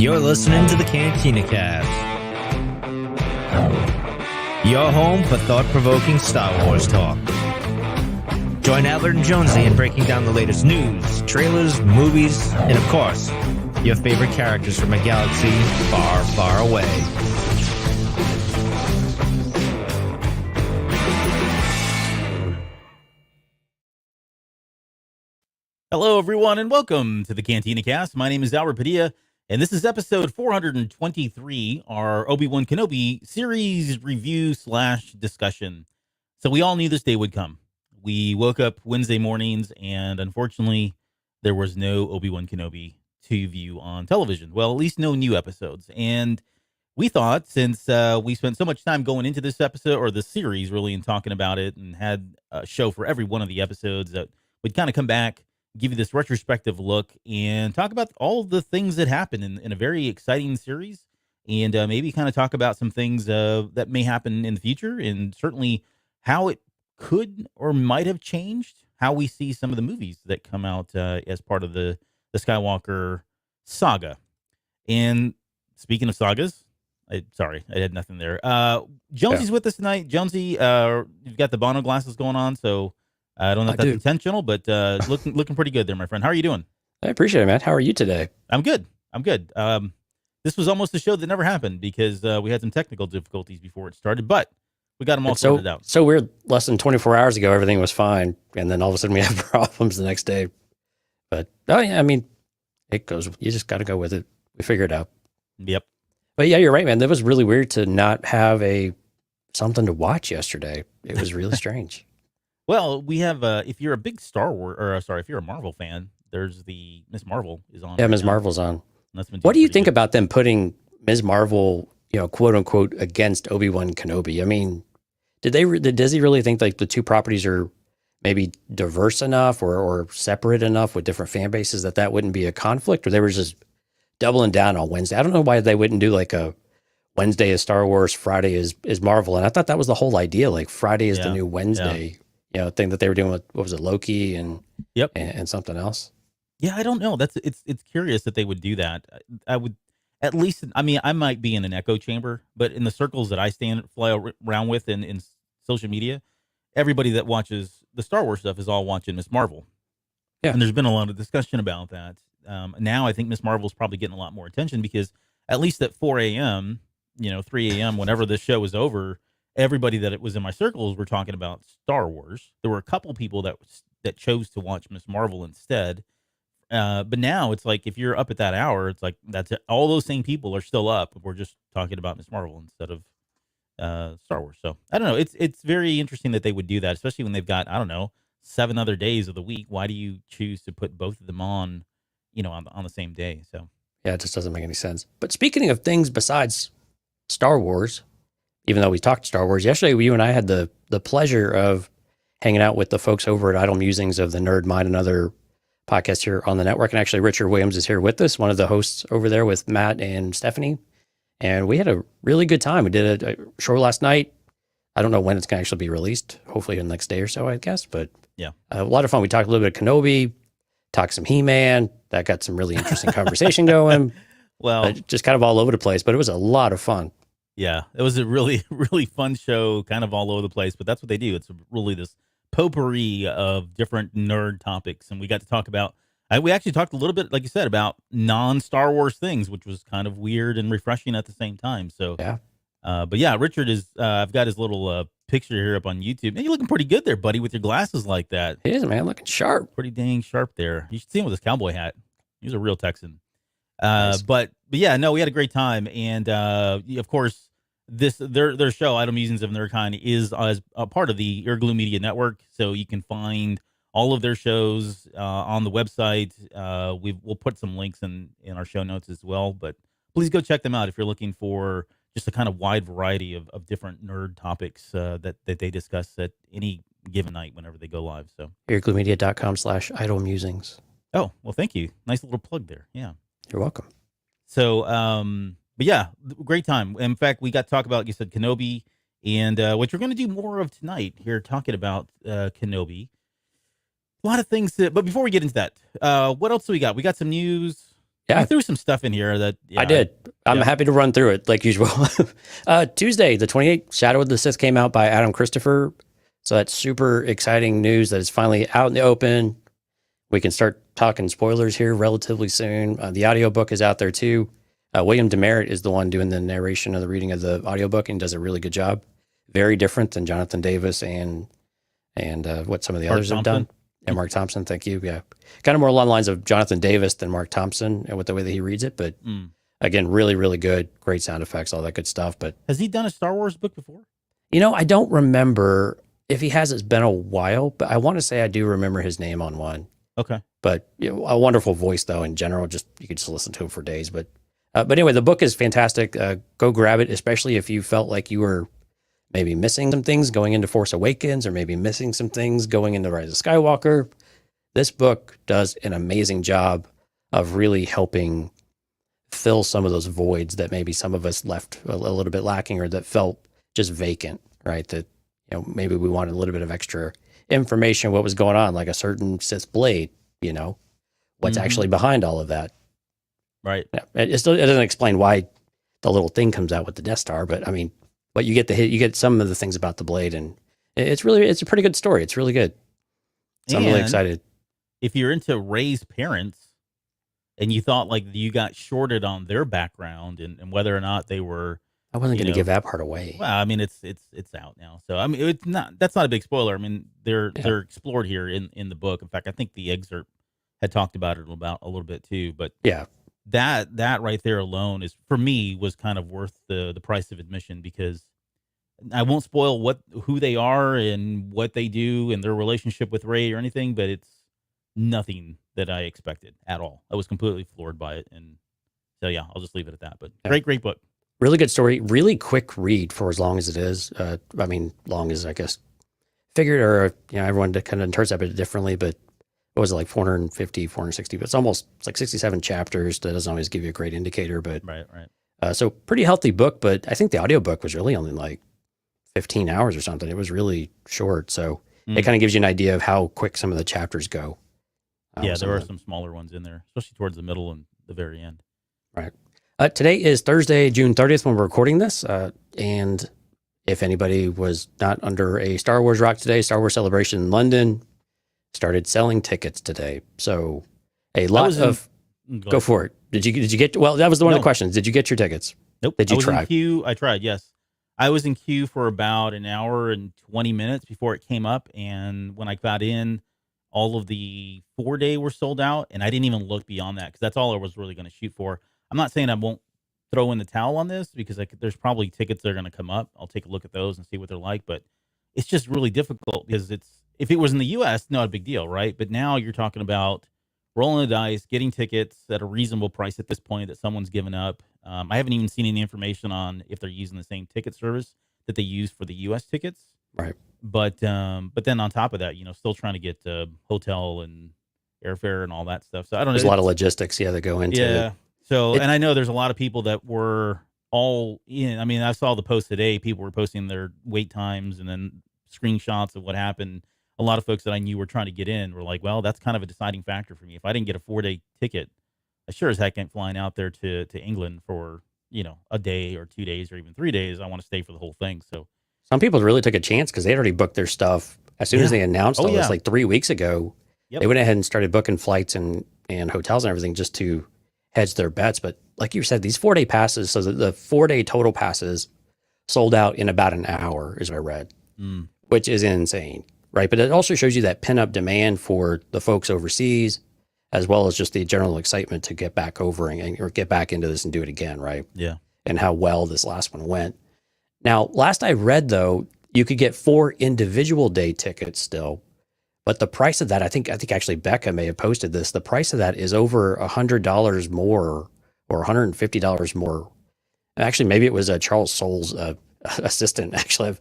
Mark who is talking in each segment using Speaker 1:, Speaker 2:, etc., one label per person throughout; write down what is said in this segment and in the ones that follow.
Speaker 1: You're listening to the Cantina Cast, your home for thought-provoking Star Wars talk. Join Albert and Jonesy in breaking down the latest news, trailers, movies, and of course, your favorite characters from a galaxy far, far away.
Speaker 2: Hello, everyone, and welcome to the Cantina Cast. My name is Albert Padilla, and this is episode 423, our Obi-Wan Kenobi series review / discussion. So we all knew this day would come. We woke up Wednesday mornings, and unfortunately, there was no Obi-Wan Kenobi to view on television. Well, at least no new episodes. And we thought, since we spent so much time going into this episode, or the series really, and talking about it, and had a show for every one of the episodes, that we'd kind of come back, give you this retrospective look, and talk about all the things that happened in a very exciting series, and maybe kind of talk about some things that may happen in the future, and certainly how it could or might have changed how we see some of the movies that come out as part of the Skywalker saga. And speaking of sagas, I had nothing there. Jonesy's with us tonight. Jonesy, you've got the Bono glasses going on, so I don't know if that's intentional, but looking pretty good there, my friend. How are you doing?
Speaker 3: I appreciate it, man. How are you today?
Speaker 2: I'm good. This was almost a show that never happened because we had some technical difficulties before it started, but we got them all sorted out.
Speaker 3: So weird. Less than 24 hours ago, everything was fine, and then all of a sudden we have problems the next day. But, I mean, it goes. You just got to go with it. We figure it out.
Speaker 2: Yep.
Speaker 3: But yeah, you're right, man. That was really weird to not have something to watch yesterday. It was really strange.
Speaker 2: Well, we have, if you're a big Star Wars, if you're a Marvel fan, there's the Ms. Marvel is on.
Speaker 3: Yeah, Ms. Marvel's on. What do you think about them putting Ms. Marvel, quote unquote, against Obi-Wan Kenobi? I mean, did Disney really think like the two properties are maybe diverse enough or separate enough with different fan bases that wouldn't be a conflict, or they were just doubling down on Wednesday? I don't know why they wouldn't do like a Wednesday is Star Wars, Friday is Marvel, and I thought that was the whole idea. Like Friday is the new Wednesday. Yeah. Thing that they were doing with, what was it, Loki and something else.
Speaker 2: Yeah, I don't know. It's curious that they would do that. I would, at least, I mean, I might be in an echo chamber, but in the circles that I fly around with in social media, everybody that watches the Star Wars stuff is all watching Ms. Marvel. Yeah. And there's been a lot of discussion about that. Now I think Ms. Marvel is probably getting a lot more attention because at least at 4 a.m., 3 a.m., whenever this show is over, everybody that it was in my circles were talking about Star Wars. There were a couple people that chose to watch Ms. Marvel instead. But now it's like, if you're up at that hour, it's like, that's it. All those same people are still up. We're just talking about Ms. Marvel instead of Star Wars. So I don't know. It's very interesting that they would do that, especially when they've got, 7 other days of the week. Why do you choose to put both of them on, on the same day? So
Speaker 3: yeah, it just doesn't make any sense. But speaking of things besides Star Wars, even though we talked Star Wars yesterday, you and I had the pleasure of hanging out with the folks over at Idle Musings of the Nerd Mind, another podcast here on the network. And actually, Richard Williams is here with us, one of the hosts over there with Matt and Stephanie. And we had a really good time. We did a show last night. I don't know when it's going to actually be released. Hopefully the next day or so, I guess. But
Speaker 2: yeah,
Speaker 3: a lot of fun. We talked a little bit of Kenobi, talked some He-Man. That got some really interesting conversation going.
Speaker 2: Well,
Speaker 3: just kind of all over the place, but it was a lot of fun.
Speaker 2: Yeah, it was a really, really fun show, kind of all over the place, but that's what they do. It's really this potpourri of different nerd topics, and we got to talk about, we actually talked a little bit, like you said, about non-Star Wars things, which was kind of weird and refreshing at the same time. So,
Speaker 3: yeah.
Speaker 2: But yeah, Richard is, I've got his little picture here up on YouTube. Man, you're looking pretty good there, buddy, with your glasses like that.
Speaker 3: He is, man, looking sharp.
Speaker 2: Pretty dang sharp there. You should see him with his cowboy hat. He's a real Texan.
Speaker 3: Nice.
Speaker 2: But yeah, no, we had a great time, and of course, their show, Idle Musings of Their Kind, is as a part of the Earglue Media Network, so you can find all of their shows on the website. We'll put some links in our show notes as well, but please go check them out if you're looking for just a kind of wide variety of different nerd topics that they discuss at any given night whenever they go live. So
Speaker 3: eargluemedia.com/Idle Musings.
Speaker 2: Oh, well, thank you. Nice little plug there. Yeah.
Speaker 3: You're welcome.
Speaker 2: So, but yeah, great time. In fact, we got to talk about, you said, Kenobi, and what you're going to do more of tonight here, talking about Kenobi. A lot of things, but before we get into that, what else do we got? We got some news.
Speaker 3: Yeah.
Speaker 2: You threw some stuff in here that
Speaker 3: I did. I'm happy to run through it like usual. Tuesday, the 28th, Shadow of the Sith came out by Adam Christopher. So that's super exciting news that it's finally out in the open. We can start talking spoilers here relatively soon. The audiobook is out there too. William Demerit is the one doing the narration of the reading of the audiobook and does a really good job. Very different than Jonathan Davis and what some of the others have done. And Mark Thompson, thank you. Yeah. Kind of more along the lines of Jonathan Davis than Mark Thompson and with the way that he reads it. But again, really, really good. Great sound effects, all that good stuff. But
Speaker 2: has he done a Star Wars book before?
Speaker 3: I don't remember. If he has, it's been a while, but I want to say I do remember his name on one.
Speaker 2: Okay.
Speaker 3: But a wonderful voice, though, in general. Just you could just listen to him for days. But anyway, the book is fantastic. Go grab it, especially if you felt like you were maybe missing some things going into Force Awakens or maybe missing some things going into Rise of Skywalker. This book does an amazing job of really helping fill some of those voids that maybe some of us left a little bit lacking or that felt just vacant, right? That maybe we wanted a little bit of extra information, what was going on, like a certain Sith blade, what's actually behind all of that.
Speaker 2: Right.
Speaker 3: Yeah, it doesn't explain why the little thing comes out with the Death Star, but I mean, but you get some of the things about the blade, and it's a pretty good story. It's really good. So I'm really excited.
Speaker 2: If you're into Rey's parents and you thought like you got shorted on their background and whether or not they were,
Speaker 3: I wasn't going to give that part away.
Speaker 2: Well, I mean, it's out now. So, I mean, that's not a big spoiler. I mean, they're explored here in the book. In fact, I think the excerpt had talked about it a little bit too, but
Speaker 3: yeah,
Speaker 2: that right there alone is, for me, was kind of worth the price of admission, because I won't spoil who they are and what they do and their relationship with Rey or anything, but it's nothing that I expected at all. I was completely floored by it. And so, yeah, I'll just leave it at that, but great book.
Speaker 3: Really good story. Really quick read for as long as it is. I mean, long as I guess figured, or everyone kind of interprets that a bit differently. But what was it, like 450, 460? But it's like 67 chapters. That doesn't always give you a great indicator. But
Speaker 2: right.
Speaker 3: So pretty healthy book. But I think the audiobook was really only like 15 hours or something. It was really short. So it kind of gives you an idea of how quick some of the chapters go.
Speaker 2: Yeah, there are some smaller ones in there, especially towards the middle and the very end.
Speaker 3: Right. Today is Thursday, June 30th when we're recording this. And if anybody was not under a Star Wars rock today, Star Wars Celebration in London started selling tickets today. So a lot of... Go for it. Did you get... Well, that was one of the questions. Did you get your tickets?
Speaker 2: Nope.
Speaker 3: Did you try?
Speaker 2: In queue. I tried, yes. I was in queue for about an hour and 20 minutes before it came up. And when I got in, all of the 4-day were sold out. And I didn't even look beyond that because that's all I was really going to shoot for. I'm not saying I won't throw in the towel on this, because there's probably tickets that are going to come up. I'll take a look at those and see what they're like, but it's just really difficult because if it was in the US, not a big deal, right? But now you're talking about rolling the dice, getting tickets at a reasonable price at this point that someone's given up. I haven't even seen any information on if they're using the same ticket service that they use for the US tickets.
Speaker 3: Right.
Speaker 2: But then on top of that, still trying to get hotel and airfare and all that stuff. So I don't know.
Speaker 3: There's a lot of logistics, that go into it.
Speaker 2: So, and I know there's a lot of people that were all in. I mean, I saw the post today. People were posting their wait times and then screenshots of what happened. A lot of folks that I knew were trying to get in were like, well, that's kind of a deciding factor for me. If I didn't get a 4-day ticket, I sure as heck ain't flying out there to England for, a day or 2 days or even 3 days. I want to stay for the whole thing. So
Speaker 3: some people really took a chance because they'd already booked their stuff. As soon as they announced all this, like 3 weeks ago, they went ahead and started booking flights and hotels and everything just to hedge their bets. But like you said, these 4-day passes, so the 4-day total passes sold out in about an hour, is what I read, which is insane, right? But it also shows you that pin-up demand for the folks overseas, as well as just the general excitement to get back over or get back into this and do it again, right?
Speaker 2: Yeah.
Speaker 3: And how well this last one went. Now, last I read, though, you could get 4 individual day tickets still. But the price of that, I think actually Becca may have posted this. The price of that is over $100 more or $150 more. Actually, maybe it was Charles Soule's assistant. Actually,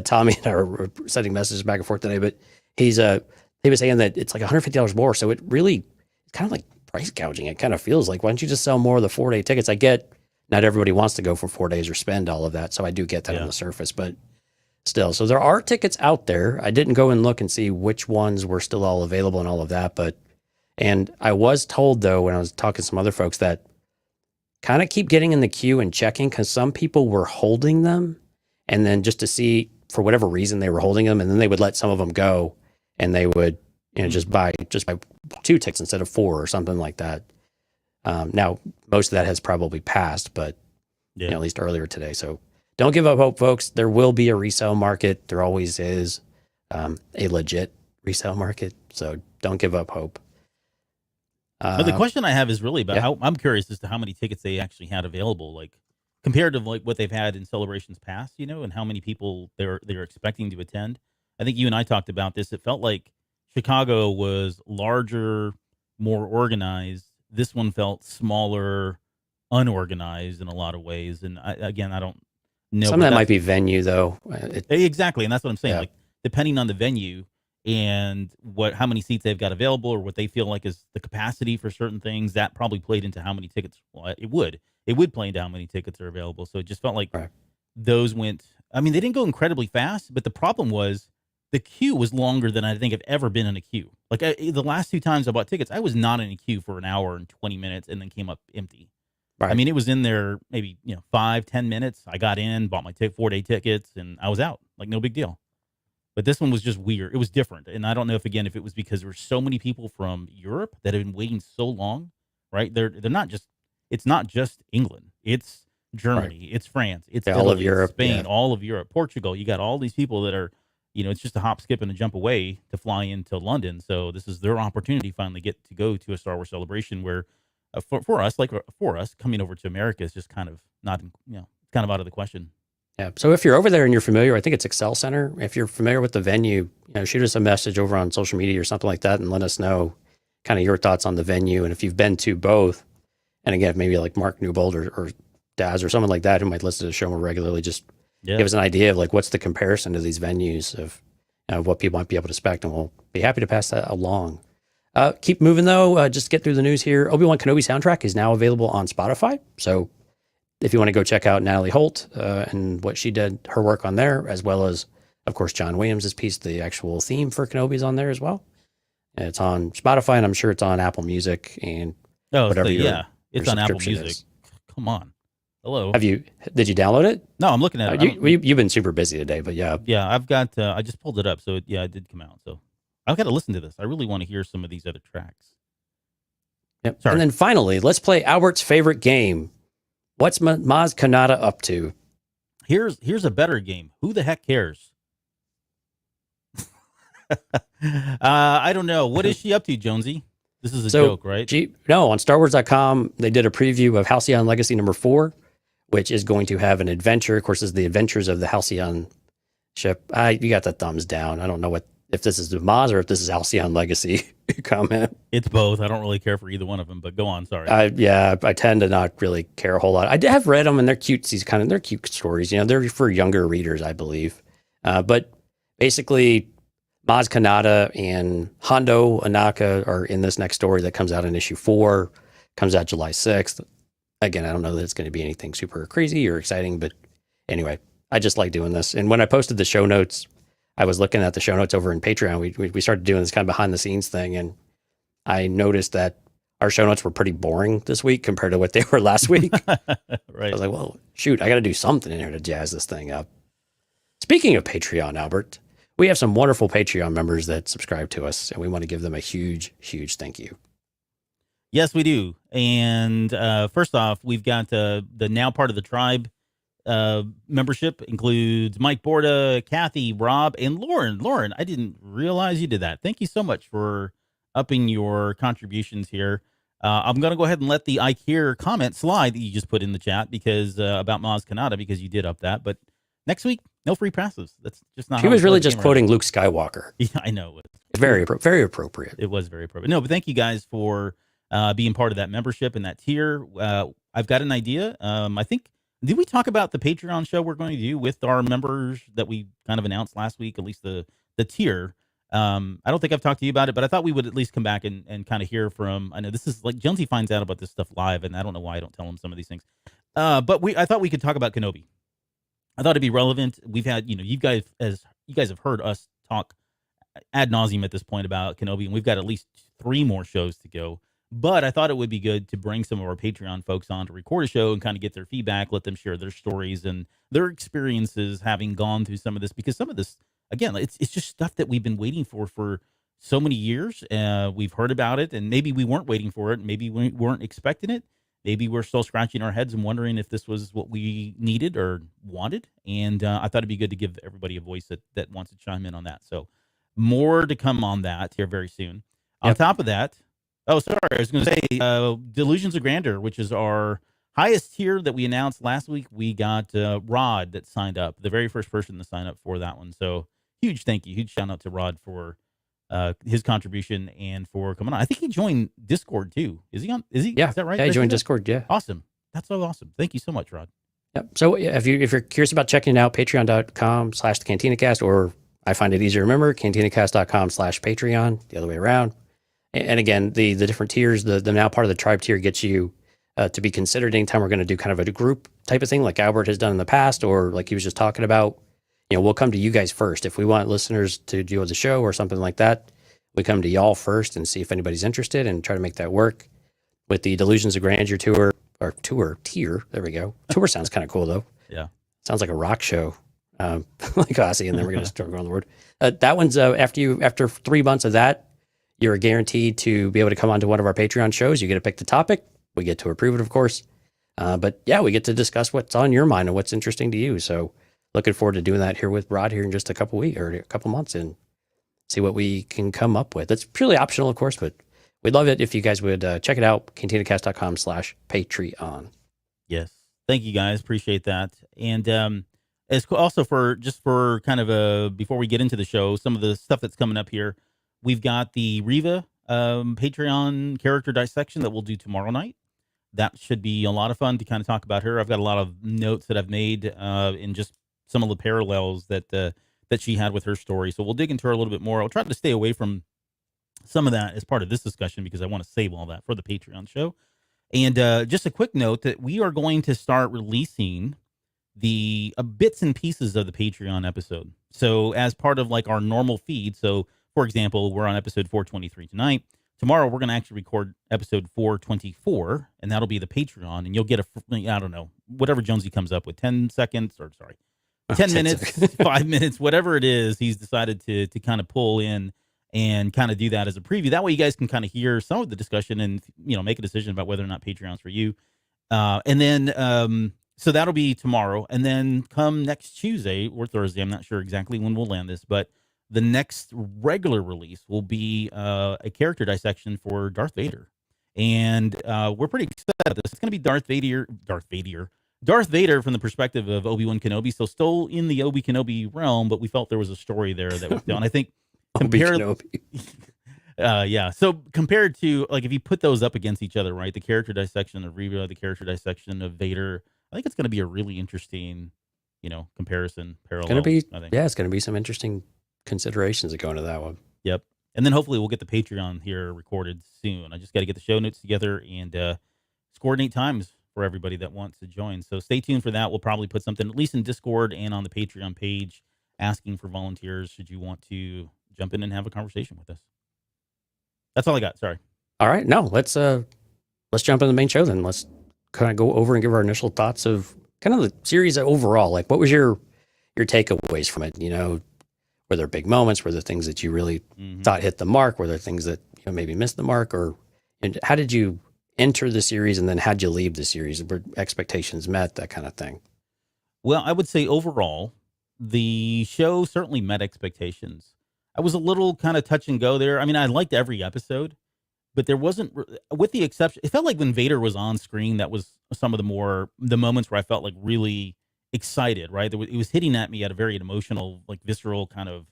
Speaker 3: Tommy and I were sending messages back and forth today. But he was saying that it's like $150 more. So it's kind of like price gouging. It kind of feels like, why don't you just sell more of the 4-day tickets? I get not everybody wants to go for 4 days or spend all of that. So I do get that on the surface, but still. So there are tickets out there. I didn't go and look and see which ones were still all available and all of that, but And I was told, though, when I was talking to some other folks, that kind of keep getting in the queue and checking, because some people were holding them, and then just to see for whatever reason they were holding them, and then they would let some of them go, and they would just buy 2 tickets instead of 4 or something like that. Now most of that has probably passed, but at least earlier today. So don't give up hope, folks. There will be a resale market. There always is a legit resale market. So don't give up hope.
Speaker 2: But the question I have is really about how I'm curious as to how many tickets they actually had available, like compared to like what they've had in celebrations past, and how many people they're expecting to attend. I think you and I talked about this. It felt like Chicago was larger, more organized. This one felt smaller, unorganized in a lot of ways. And I don't know.
Speaker 3: Some of that might be venue, though.
Speaker 2: Exactly, and that's what I'm saying. Like depending on the venue and how many seats they've got available, or what they feel like is the capacity for certain things, that probably played into how many tickets. Well, it would play into how many tickets are available. So it just felt like those went. I mean, they didn't go incredibly fast, but the problem was the queue was longer than I think I've ever been in a queue. Like the last 2 times I bought tickets, I was not in a queue for an hour and 20 minutes and then came up empty. Right. I mean, it was in there maybe 5-10 minutes. I got in, bought my 4-day tickets, and I was out. Like no big deal. But this one was just weird. It was different. And I don't know if it was because there were so many people from Europe that had been waiting so long, right? They're not just, it's not just England. It's Germany. It's France. It's Italy,
Speaker 3: all of Europe,
Speaker 2: Spain, all of Europe, Portugal. You got all these people that are, it's just a hop, skip, and a jump away to fly into London. So this is their opportunity finally get to go to a Star Wars celebration where for us, coming over to America is just kind of not, kind of out of the question.
Speaker 3: Yeah. So if you're over there and you're familiar, I think it's Excel Center. If you're familiar with the venue, shoot us a message over on social media or something like that and let us know kind of your thoughts on the venue. And if you've been to both, and again, maybe like Mark Newbold or Daz or someone like that who might listen to the show more regularly, just give us an idea of like what's the comparison to these venues of what people might be able to expect, and we'll be happy to pass that along. Keep moving though. Just get through the news here. Obi-Wan Kenobi soundtrack is now available on Spotify. So if you want to go check out Natalie Holt and what she did, her work on there, as well as, of course, John Williams' piece, the actual theme for Kenobi is on there as well. And it's on Spotify, and I'm sure it's on Apple Music and whatever.
Speaker 2: It's on Apple Music. Come on. Hello.
Speaker 3: Did you download it?
Speaker 2: No, I'm looking at it.
Speaker 3: You've been super busy today, but yeah.
Speaker 2: Yeah, I've got, I just pulled it up. So it did come out. So I've got to listen to this. I really want to hear some of these other tracks.
Speaker 3: Yep. Sorry. And then finally, let's play Albert's favorite game. What's Maz Kanata up to?
Speaker 2: Here's a better game. Who the heck cares? I don't know. What is she up to, Jonesy? This is a joke, right?
Speaker 3: No, on StarWars.com, they did a preview of Halcyon Legacy number 4, which is going to have an adventure. Of course, it's the adventures of the Halcyon ship. You got the thumbs down. I don't know if this is the Maz or if this is Halcyon Legacy comment.
Speaker 2: It's both. I don't really care for either one of them, but go on. Sorry.
Speaker 3: I tend to not really care a whole lot. I have read them, and they're cute. They're cute stories. They're for younger readers, I believe. But basically, Maz Kanata and Hondo Anaka are in this next story that comes out in issue 4. Comes out July 6th. Again, I don't know that it's going to be anything super crazy or exciting, but anyway, I just like doing this. And when I posted the show notes, I was looking at the show notes over in Patreon. We started doing this kind of behind the scenes thing, and I noticed that our show notes were pretty boring this week compared to what they were last week.
Speaker 2: Right.
Speaker 3: I was like, well, shoot, I got to do something in here to jazz this thing up. Speaking of Patreon, Albert, we have some wonderful Patreon members that subscribe to us, and we want to give them a huge, huge thank you.
Speaker 2: Yes, we do. And first off, we've got the now part of the tribe membership includes Mike Borda, Kathy, Rob, and Lauren. Lauren, I didn't realize you did that. Thank you so much for upping your contributions here. I'm going to go ahead and let the I Care comment slide that you just put in the chat because about Maz Kanata, because you did up that. But next week, no free passes. That's just not.
Speaker 3: She was really just quoting Luke Skywalker.
Speaker 2: Yeah, I know.
Speaker 3: Very appropriate.
Speaker 2: It was very appropriate. No, but thank you guys for being part of that membership and that tier. I've got an idea. I think, did we talk about the Patreon show we're going to do with our members that we kind of announced last week, at least the tier? I don't think I've talked to you about it, but I thought we would at least come back and kind of hear from, I know this is like, Jonesy finds out about this stuff live, and I don't know why I don't tell him some of these things. But I thought we could talk about Kenobi. I thought it'd be relevant. We've had, you guys have heard us talk ad nauseum at this point about Kenobi, and we've got at least 3 more shows to go. But I thought it would be good to bring some of our Patreon folks on to record a show and kind of get their feedback, let them share their stories and their experiences having gone through some of this, because some of this, again, it's just stuff that we've been waiting for so many years. We've heard about it, and maybe we weren't waiting for it. Maybe we weren't expecting it. Maybe we're still scratching our heads and wondering if this was what we needed or wanted. And I thought it'd be good to give everybody a voice that wants to chime in on that. So more to come on that here very soon. On top of that, oh, sorry, I was going to say Delusions of Grandeur, which is our highest tier that we announced last week. We got Rod that signed up, the very first person to sign up for that one. So huge thank you. Huge shout out to Rod for his contribution and for coming on. I think he joined Discord too. Is he on? Is he?
Speaker 3: Yeah.
Speaker 2: Is that right?
Speaker 3: Yeah, he joined Discord. Yeah.
Speaker 2: Awesome. That's so awesome. Thank you so much, Rod.
Speaker 3: Yep. So if you're curious about checking it out, patreon.com/thecantinacast, or I find it easier to remember, cantinacast.com/Patreon, the other way around. And again, the different tiers, the now part of the tribe tier gets you to be considered anytime we're going to do kind of a group type of thing like Albert has done in the past, or like he was just talking about. We'll come to you guys first. If we want listeners to do the show or something like that, we come to y'all first and see if anybody's interested and try to make that work. With the Delusions of Grandeur tier, there we go. Tour sounds kind of cool though.
Speaker 2: Yeah.
Speaker 3: Sounds like a rock show, like Ozzy, and then we're going to start going on the word. That one's after 3 months of that, you're guaranteed to be able to come onto one of our Patreon shows. You get to pick the topic. We get to approve it, of course. But yeah, we get to discuss what's on your mind and what's interesting to you. So looking forward to doing that here with Rod here in just a couple weeks or a couple months and see what we can come up with. It's purely optional, of course, but we'd love it if you guys would check it out, cantinacast.com/Patreon.
Speaker 2: Yes. Thank you guys. Appreciate that. And as also for kind of before we get into the show, some of the stuff that's coming up here, we've got the Riva Patreon character dissection that we'll do tomorrow night. That should be a lot of fun to kind of talk about her. I've got a lot of notes that I've made in just some of the parallels that she had with her story. So we'll dig into her a little bit more. I'll try to stay away from some of that as part of this discussion because I want to save all that for the Patreon show. And just a quick note that we are going to start releasing the bits and pieces of the Patreon episode. So as part of like our normal feed. So for example, we're on episode 423 tonight. Tomorrow, we're going to actually record episode 424, and that'll be the Patreon, and you'll get I don't know, whatever Jonesy comes up with, 10 seconds, or sorry, 10 minutes, 5 minutes, whatever it is, he's decided to kind of pull in and kind of do that as a preview. That way you guys can kind of hear some of the discussion and, make a decision about whether or not Patreon's for you. And then, so that'll be tomorrow, and then come next Tuesday or Thursday, I'm not sure exactly when we'll land this, but the next regular release will be a character dissection for Darth Vader. And we're pretty excited about this. It's going to be Darth Vader from the perspective of Obi-Wan Kenobi. So still in the Obi Kenobi realm, but we felt there was a story there that was done. I think yeah. So compared to, like, if you put those up against each other, right? The character dissection of Reva, the character dissection of Vader, I think it's going to be a really interesting, comparison, parallel.
Speaker 3: It's going to be some interesting considerations that go into that one.
Speaker 2: Yep. And then hopefully we'll get the Patreon here recorded soon. I just got to get the show notes together and coordinate times for everybody that wants to join. So stay tuned for that. We'll probably put something at least in Discord and on the Patreon page asking for volunteers should you want to jump in and have a conversation with us. That's all I got. Sorry.
Speaker 3: All right. No, let's jump into the main show then. Let's kind of go over and give our initial thoughts of kind of the series overall. Like, what was your takeaways from it? Were there big moments? Were there things that you really thought hit the mark? Were there things that maybe missed the mark? And how did you enter the series, and then how'd you leave the series? Were expectations met, that kind of thing?
Speaker 2: Well, I would say overall, the show certainly met expectations. I was a little kind of touch and go there. I mean, I liked every episode, but there wasn't, with the exception, it felt like when Vader was on screen, that was some of the moments where I felt like really excited, right? It was hitting at me at a very emotional, like visceral kind of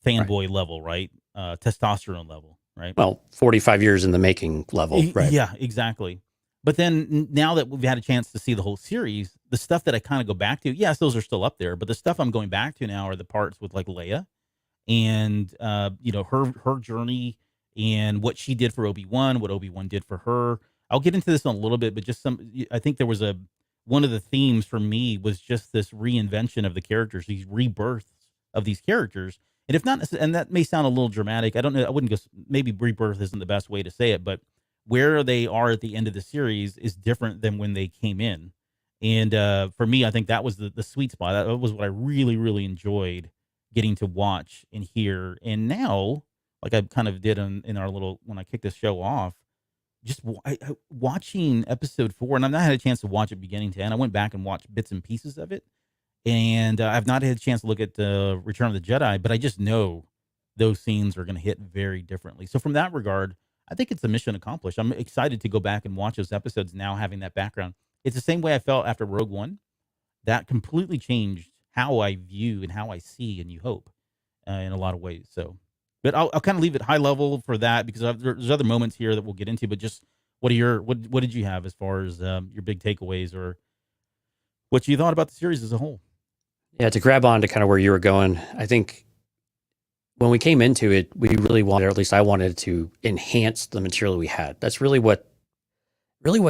Speaker 2: fanboy level, right? Testosterone level, right?
Speaker 3: Well, 45 years in the making level, right?
Speaker 2: Yeah, exactly. But then now that we've had a chance to see the whole series, the stuff that I kind of go back to, yes, those are still up there, but the stuff I'm going back to now are the parts with like Leia and, her journey and what she did for Obi-Wan, what Obi-Wan did for her. I'll get into this in a little bit, but I think there was one of the themes for me was just this reinvention of the characters, these rebirths of these characters. And if not, and that may sound a little dramatic. I don't know. I wouldn't go. Maybe rebirth isn't the best way to say it, but where they are at the end of the series is different than when they came in. And for me, I think that was the sweet spot. That was what I really, really enjoyed getting to watch and hear. And now, like I kind of did in our little, when I kicked this show off, just watching episode 4, and I've not had a chance to watch it beginning to end. I went back and watched bits and pieces of it. And I've not had a chance to look at Return of the Jedi, but I just know those scenes are going to hit very differently. So from that regard, I think it's a mission accomplished. I'm excited to go back and watch those episodes now, having that background. It's the same way I felt after Rogue One. That completely changed how I view and how I see A New Hope in a lot of ways. So, but I'll kind of leave it high level for that, because there's other moments here that we'll get into. But just what did you have as far as your big takeaways, or what you thought about the series as a whole?
Speaker 3: Yeah, to grab on to kind of where you were going, I think when we came into it, we really wanted, or at least I wanted, to enhance the material we had. That's really what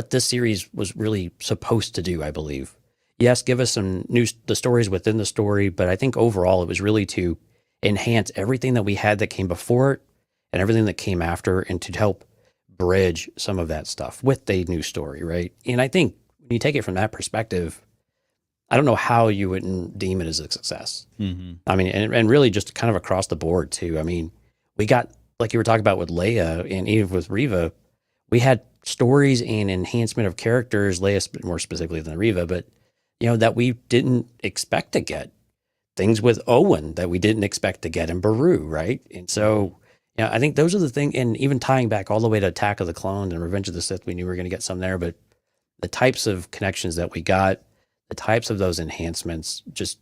Speaker 3: this series was really supposed to do, I believe. Yes, give us the stories within the story, but I think overall it was really to enhance everything that we had that came before it and everything that came after, and to help bridge some of that stuff with the new story, right? And I think when you take it from that perspective, I don't know how you wouldn't deem it as a success.
Speaker 2: Mm-hmm.
Speaker 3: I mean, and really just kind of across the board too. I mean, we got, like you were talking about with Leia and even with Reva, we had stories and enhancement of characters, Leia more specifically than Reva, but that we didn't expect to get. Things with Owen that we didn't expect to get in Beru, right? And so, I think those are the things, and even tying back all the way to Attack of the Clones and Revenge of the Sith, we knew we were going to get some there, but the types of connections that we got, the types of those enhancements, just,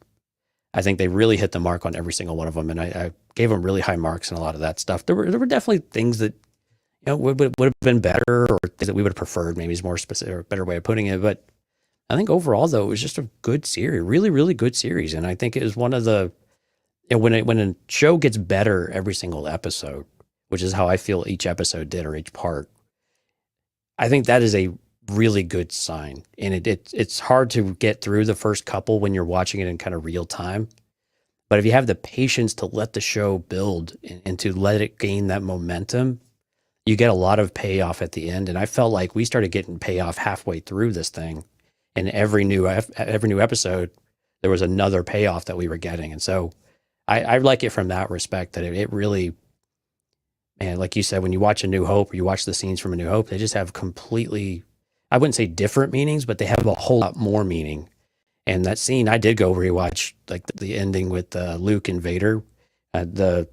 Speaker 3: I think they really hit the mark on every single one of them. And I gave them really high marks and a lot of that stuff. There were definitely things that, would have been better, or things that we would have preferred, maybe is more specific or a better way of putting it. But I think overall, though, it was just a good series, really, really good series. And I think it was one of the, when a show gets better every single episode, which is how I feel each episode did, or each part, I think that is a really good sign. And it's hard to get through the first couple when you're watching it in kind of real time. But if you have the patience to let the show build and to let it gain that momentum, you get a lot of payoff at the end. And I felt like we started getting payoff halfway through this thing. And every new episode, there was another payoff that we were getting. And so I like it from that respect, that it really, man, like you said, when you watch A New Hope, or you watch the scenes from A New Hope, they just have completely, I wouldn't say different meanings, but they have a whole lot more meaning. And that scene, I did go rewatch, like the ending with Luke and Vader, the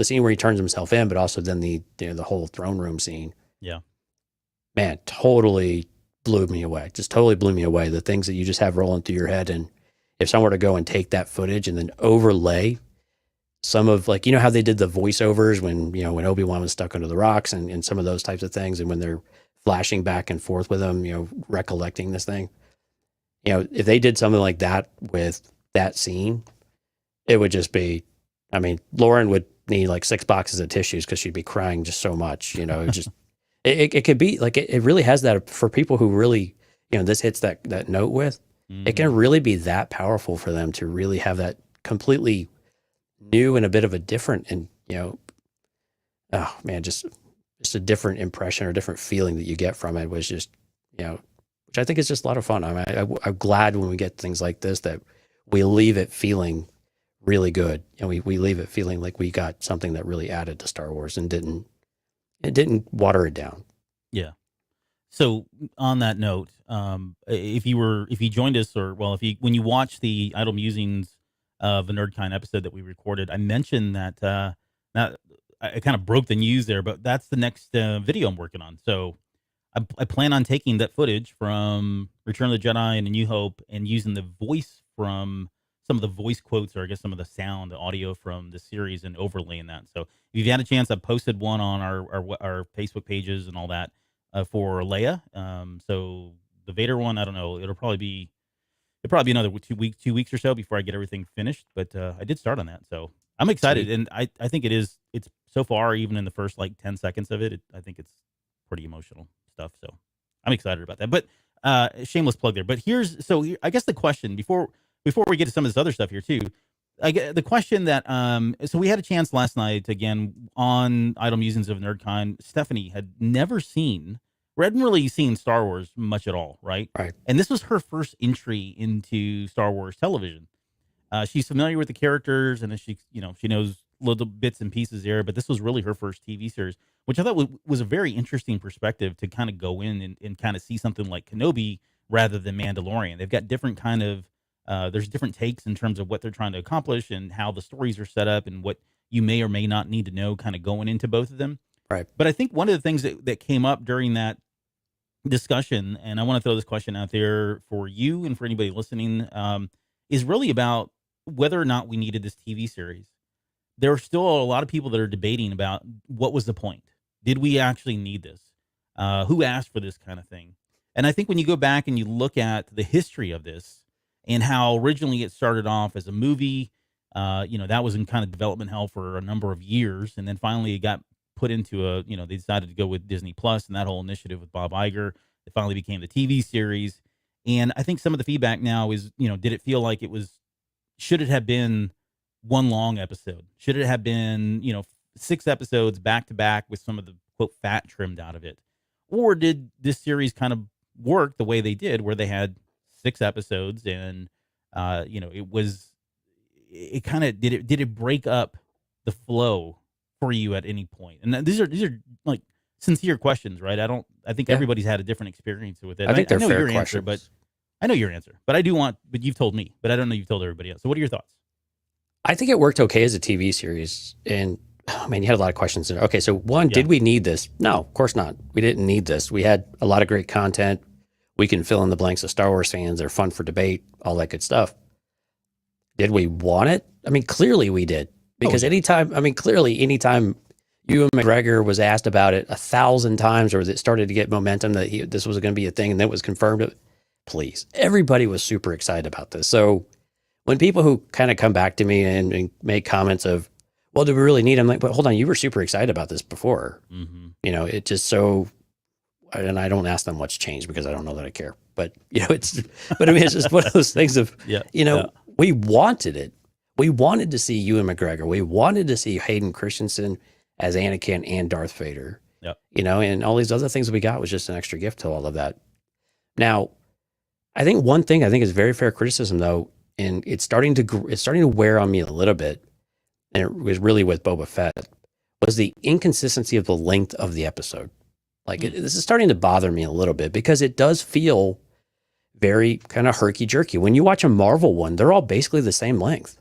Speaker 3: scene where he turns himself in, but also then the whole throne room scene.
Speaker 2: Yeah,
Speaker 3: man, totally blew me away. Just totally blew me away. The things that you just have rolling through your head, and if someone were to go and take that footage and then overlay some of, like, how they did the voiceovers when Obi-Wan was stuck under the rocks, and some of those types of things, and when they're flashing back and forth with him, recollecting this thing. If they did something like that with that scene, it would just be, I mean, Lauren would need like 6 boxes of tissues because she'd be crying just so much, it could be like, it really has that for people who really, this hits that note with,
Speaker 2: mm-hmm.
Speaker 3: It can really be that powerful for them to really have that completely new and a bit of a different, and, oh man, just a different impression or different feeling that you get from it was just, which I think is just a lot of fun. I'm glad when we get things like this that we leave it feeling really good, and we leave it feeling like we got something that really added to Star Wars and didn't water it down.
Speaker 2: Yeah. So on that note, if you joined us, or when you watch the Idle Musings of a Nerdkind episode that we recorded, I mentioned that I kind of broke the news there, but that's the next video I'm working on. So I plan on taking that footage from Return of the Jedi and A New Hope and using the voice from some of the voice quotes, or I guess some of the sound, the audio from the series, and overlaying that. So if you've had a chance, I've posted one on our Facebook pages and all that for Leia. So the Vader one, I don't know. It'll probably be another 2 weeks or so before I get everything finished. But I did start on that, so I'm excited.
Speaker 3: Sweet.
Speaker 2: And I think it's so far, even in the first like 10 seconds of it, I think it's pretty emotional stuff. So I'm excited about that. But shameless plug there. But I guess the question before we get to some of this other stuff here too, I get the question that so we had a chance last night again on Idle Musings of NerdCon. Stephanie had never seen, or hadn't really seen Star Wars much at all, right?
Speaker 3: Right.
Speaker 2: And this was her first entry into Star Wars television. She's familiar with the characters, and then she knows little bits and pieces there. But this was really her first TV series, which I thought was a very interesting perspective to kind of go in and kind of see something like Kenobi rather than Mandalorian. They've got different kind of there's different takes in terms of what they're trying to accomplish and how the stories are set up and what you may or may not need to know kind of going into both of them.
Speaker 3: Right.
Speaker 2: But I think one of the things that came up during that discussion, and I want to throw this question out there for you and for anybody listening, is really about whether or not we needed this TV series. There are still a lot of people that are debating about what was the point. Did we actually need this? Who asked for this kind of thing? And I think when you go back and you look at the history of this and how originally it started off as a movie, that was in kind of development hell for a number of years. And then finally it got put into they decided to go with Disney Plus and that whole initiative with Bob Iger. It finally became the TV series. And I think some of the feedback now is, did it feel like should it have been one long episode? Should it have been, 6 episodes back to back with some of the quote fat trimmed out of it? Or did this series kind of work the way they did, where they had 6 episodes and, it kind of, did it break up the flow for you at any point? And these are like sincere questions, right? I think everybody's had a different experience with it.
Speaker 3: I think they're
Speaker 2: know
Speaker 3: fair
Speaker 2: your
Speaker 3: questions.
Speaker 2: answer, but I know your answer, but but you've told me, but I don't know you've told everybody else. So what are your thoughts?
Speaker 3: I think it worked okay as a TV series. And you had a lot of questions there. Okay, so one, did we need this? No, of course not. We didn't need this. We had a lot of great content. We can fill in the blanks as Star Wars fans. They're fun for debate, all that good stuff. Did we want it? Clearly we did. Because anytime Ewan McGregor was asked about it 1,000 times, or it started to get momentum that this was going to be a thing, and then it was confirmed, please. Everybody was super excited about this. So when people who kind of come back to me and make comments of, well, do we really need them? I'm like, but hold on, you were super excited about this before. Mm-hmm. It just so, and I don't ask them what's changed because I don't know that I care. But, it's just one of those things of, we wanted it. We wanted to see Ewan McGregor. We wanted to see Hayden Christensen as Anakin and Darth Vader.
Speaker 2: Yep.
Speaker 3: And all these other things we got was just an extra gift to all of that. Now, I think one thing is very fair criticism though, and it's starting to wear on me a little bit, and it was really with Boba Fett, was the inconsistency of the length of the episode. This is starting to bother me a little bit because it does feel very kind of herky-jerky. When you watch a Marvel one, they're all basically the same length.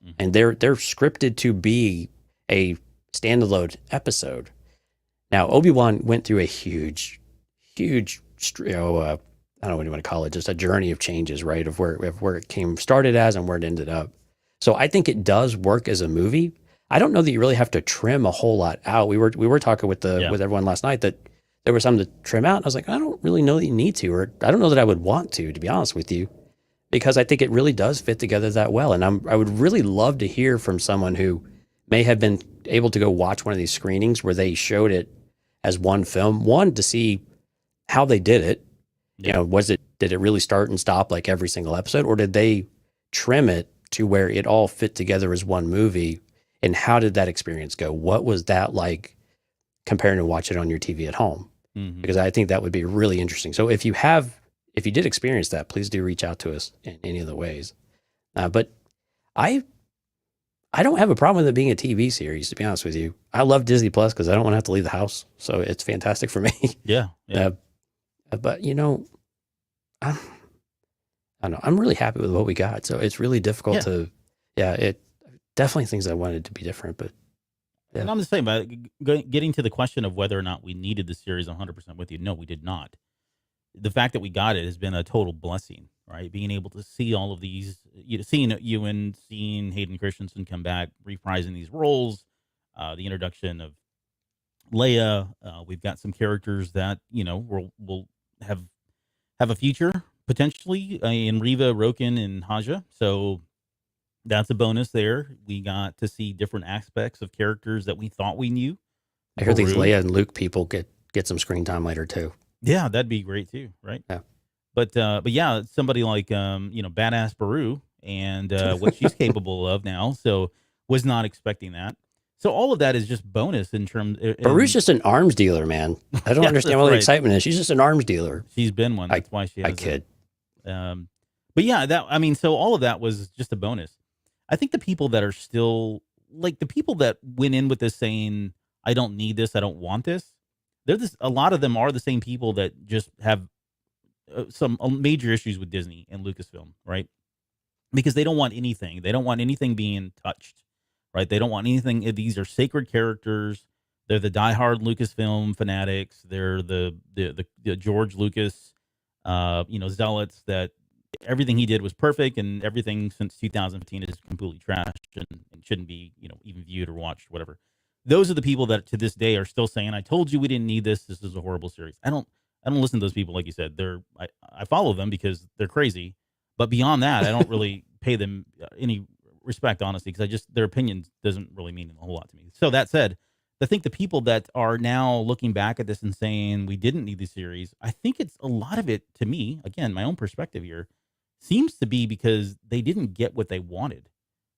Speaker 3: Mm-hmm. And they're scripted to be a standalone episode. Now, Obi-Wan went through a huge, I don't know what you want to call it, just a journey of changes, right? Of where it started as and where it ended up. So I think it does work as a movie. I don't know that you really have to trim a whole lot out. We were talking with everyone last night that there was something to trim out. And I was like, I don't really know that you need to, or I don't know that I would want to be honest with you, because I think it really does fit together that well. And I would really love to hear from someone who may have been able to go watch one of these screenings where they showed it as one film, to see how they did it.
Speaker 2: Yeah.
Speaker 3: Did it really start and stop like every single episode, or did they trim it to where it all fit together as one movie? And how did that experience go? What was that like comparing to watch it on your TV at home? Mm-hmm. Because I think that would be really interesting. So if you did experience that, please do reach out to us in any of the ways. But I don't have a problem with it being a TV series, to be honest with you. I love Disney Plus because I don't want to have to leave the house. So it's fantastic for me.
Speaker 2: Yeah.
Speaker 3: But I don't know. I'm really happy with what we got. So it's really difficult to, it definitely things I wanted to be different, but yeah.
Speaker 2: And I'm the same, but getting to the question of whether or not we needed the series 100% with you. No, we did not. The fact that we got it has been a total blessing, right? Being able to see all of these, seeing Ewan, seeing Hayden Christensen come back, reprising these roles, the introduction of Leia. We've got some characters that, will have a future potentially in Reva, Roken, and Haja. So that's a bonus there. We got to see different aspects of characters that we thought we knew.
Speaker 3: I heard these Leia and Luke people get some screen time later too.
Speaker 2: Yeah, that'd be great too, right?
Speaker 3: Yeah.
Speaker 2: But yeah, somebody like Badass Baru, and what she's capable of now. So was not expecting that. So all of that is just bonus in terms.
Speaker 3: But Ruth's just an arms dealer, man. I don't understand what the excitement is. She's just an arms dealer.
Speaker 2: She's been one. That's why she has.
Speaker 3: I kid.
Speaker 2: But yeah, so all of that was just a bonus. I think the people that are still like the people that went in with this saying, "I don't need this, I don't want this." A lot of them are the same people that just have some major issues with Disney and Lucasfilm, right? Because they don't want anything. They don't want anything being touched, right? They don't want anything. These are sacred characters. They're the diehard Lucasfilm fanatics. They're the George Lucas, zealots that everything he did was perfect, and everything since 2015 is completely trashed and shouldn't be, even viewed or watched, whatever. Those are the people that to this day are still saying, "I told you we didn't need this. This is a horrible series." I don't listen to those people, like you said. I follow them because they're crazy, but beyond that, I don't really pay them any respect, honestly, because their opinion doesn't really mean a whole lot to me. So that said, I think the people that are now looking back at this and saying we didn't need the series, I think it's a lot of it, to me, again, my own perspective here, seems to be because they didn't get what they wanted,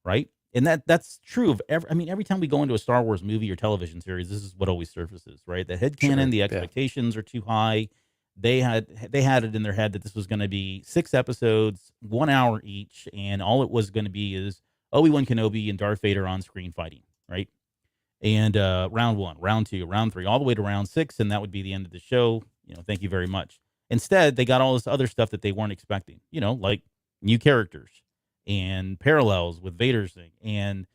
Speaker 2: right? And that's true of every time we go into a Star Wars movie or television series, this is what always surfaces, right? The headcanon, the expectations are too high. They had it in their head that this was going to be 6 episodes, 1 hour each, and all it was going to be is Obi-Wan Kenobi and Darth Vader on screen fighting, right? And round 1, round 2, round 3, all the way to round 6, and that would be the end of the show. Thank you very much. Instead, they got all this other stuff that they weren't expecting, like new characters and parallels with Vader's thing, and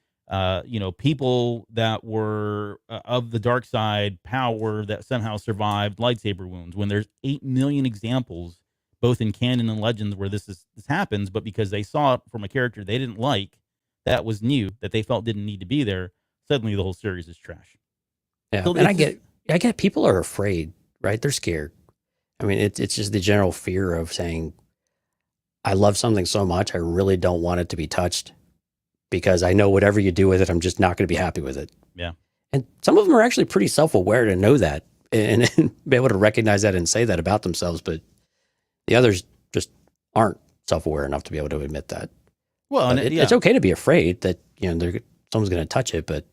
Speaker 2: people that were of the dark side power that somehow survived lightsaber wounds. When there's 8 million examples, both in canon and legends, where this happens, but because they saw it from a character they didn't like, that was new, that they felt didn't need to be there, suddenly the whole series is trash.
Speaker 3: Yeah, so and I get people are afraid, right? They're scared. I mean, it's just the general fear of saying, I love something so much, I really don't want it to be touched, because I know whatever you do with it, I'm just not going to be happy with it.
Speaker 2: Yeah.
Speaker 3: And some of them are actually pretty self-aware to know that and be able to recognize that and say that about themselves. But the others just aren't self-aware enough to be able to admit that. Well, it's okay to be afraid that, someone's going to touch it, but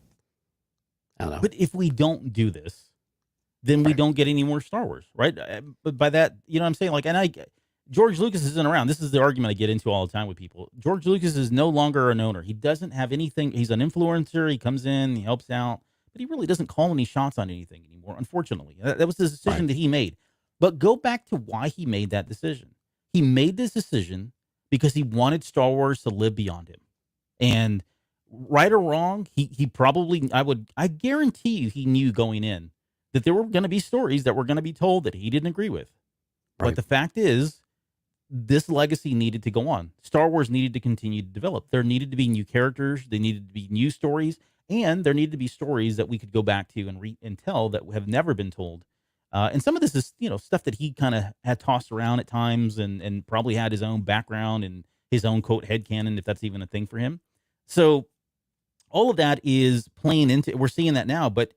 Speaker 3: I don't know.
Speaker 2: But if we don't do this, then we don't get any more Star Wars, right? But by that, what I'm saying? George Lucas isn't around. This is the argument I get into all the time with people. George Lucas is no longer an owner. He doesn't have anything. He's an influencer. He comes in, he helps out, but he really doesn't call any shots on anything anymore, unfortunately. That was the decision that he made. But go back to why he made that decision. He made this decision because he wanted Star Wars to live beyond him. And right or wrong, he probably, I guarantee you, he knew going in that there were going to be stories that were going to be told that he didn't agree with. Right. But the fact is, this legacy needed to go on. Star Wars needed to continue to develop. There needed to be new characters. There needed to be new stories. And there needed to be stories that we could go back to and tell that have never been told. And some of this is, stuff that he kind of had tossed around at times and probably had his own background and his own, quote, headcanon, if that's even a thing for him. So all of that is playing into, we're seeing that now, but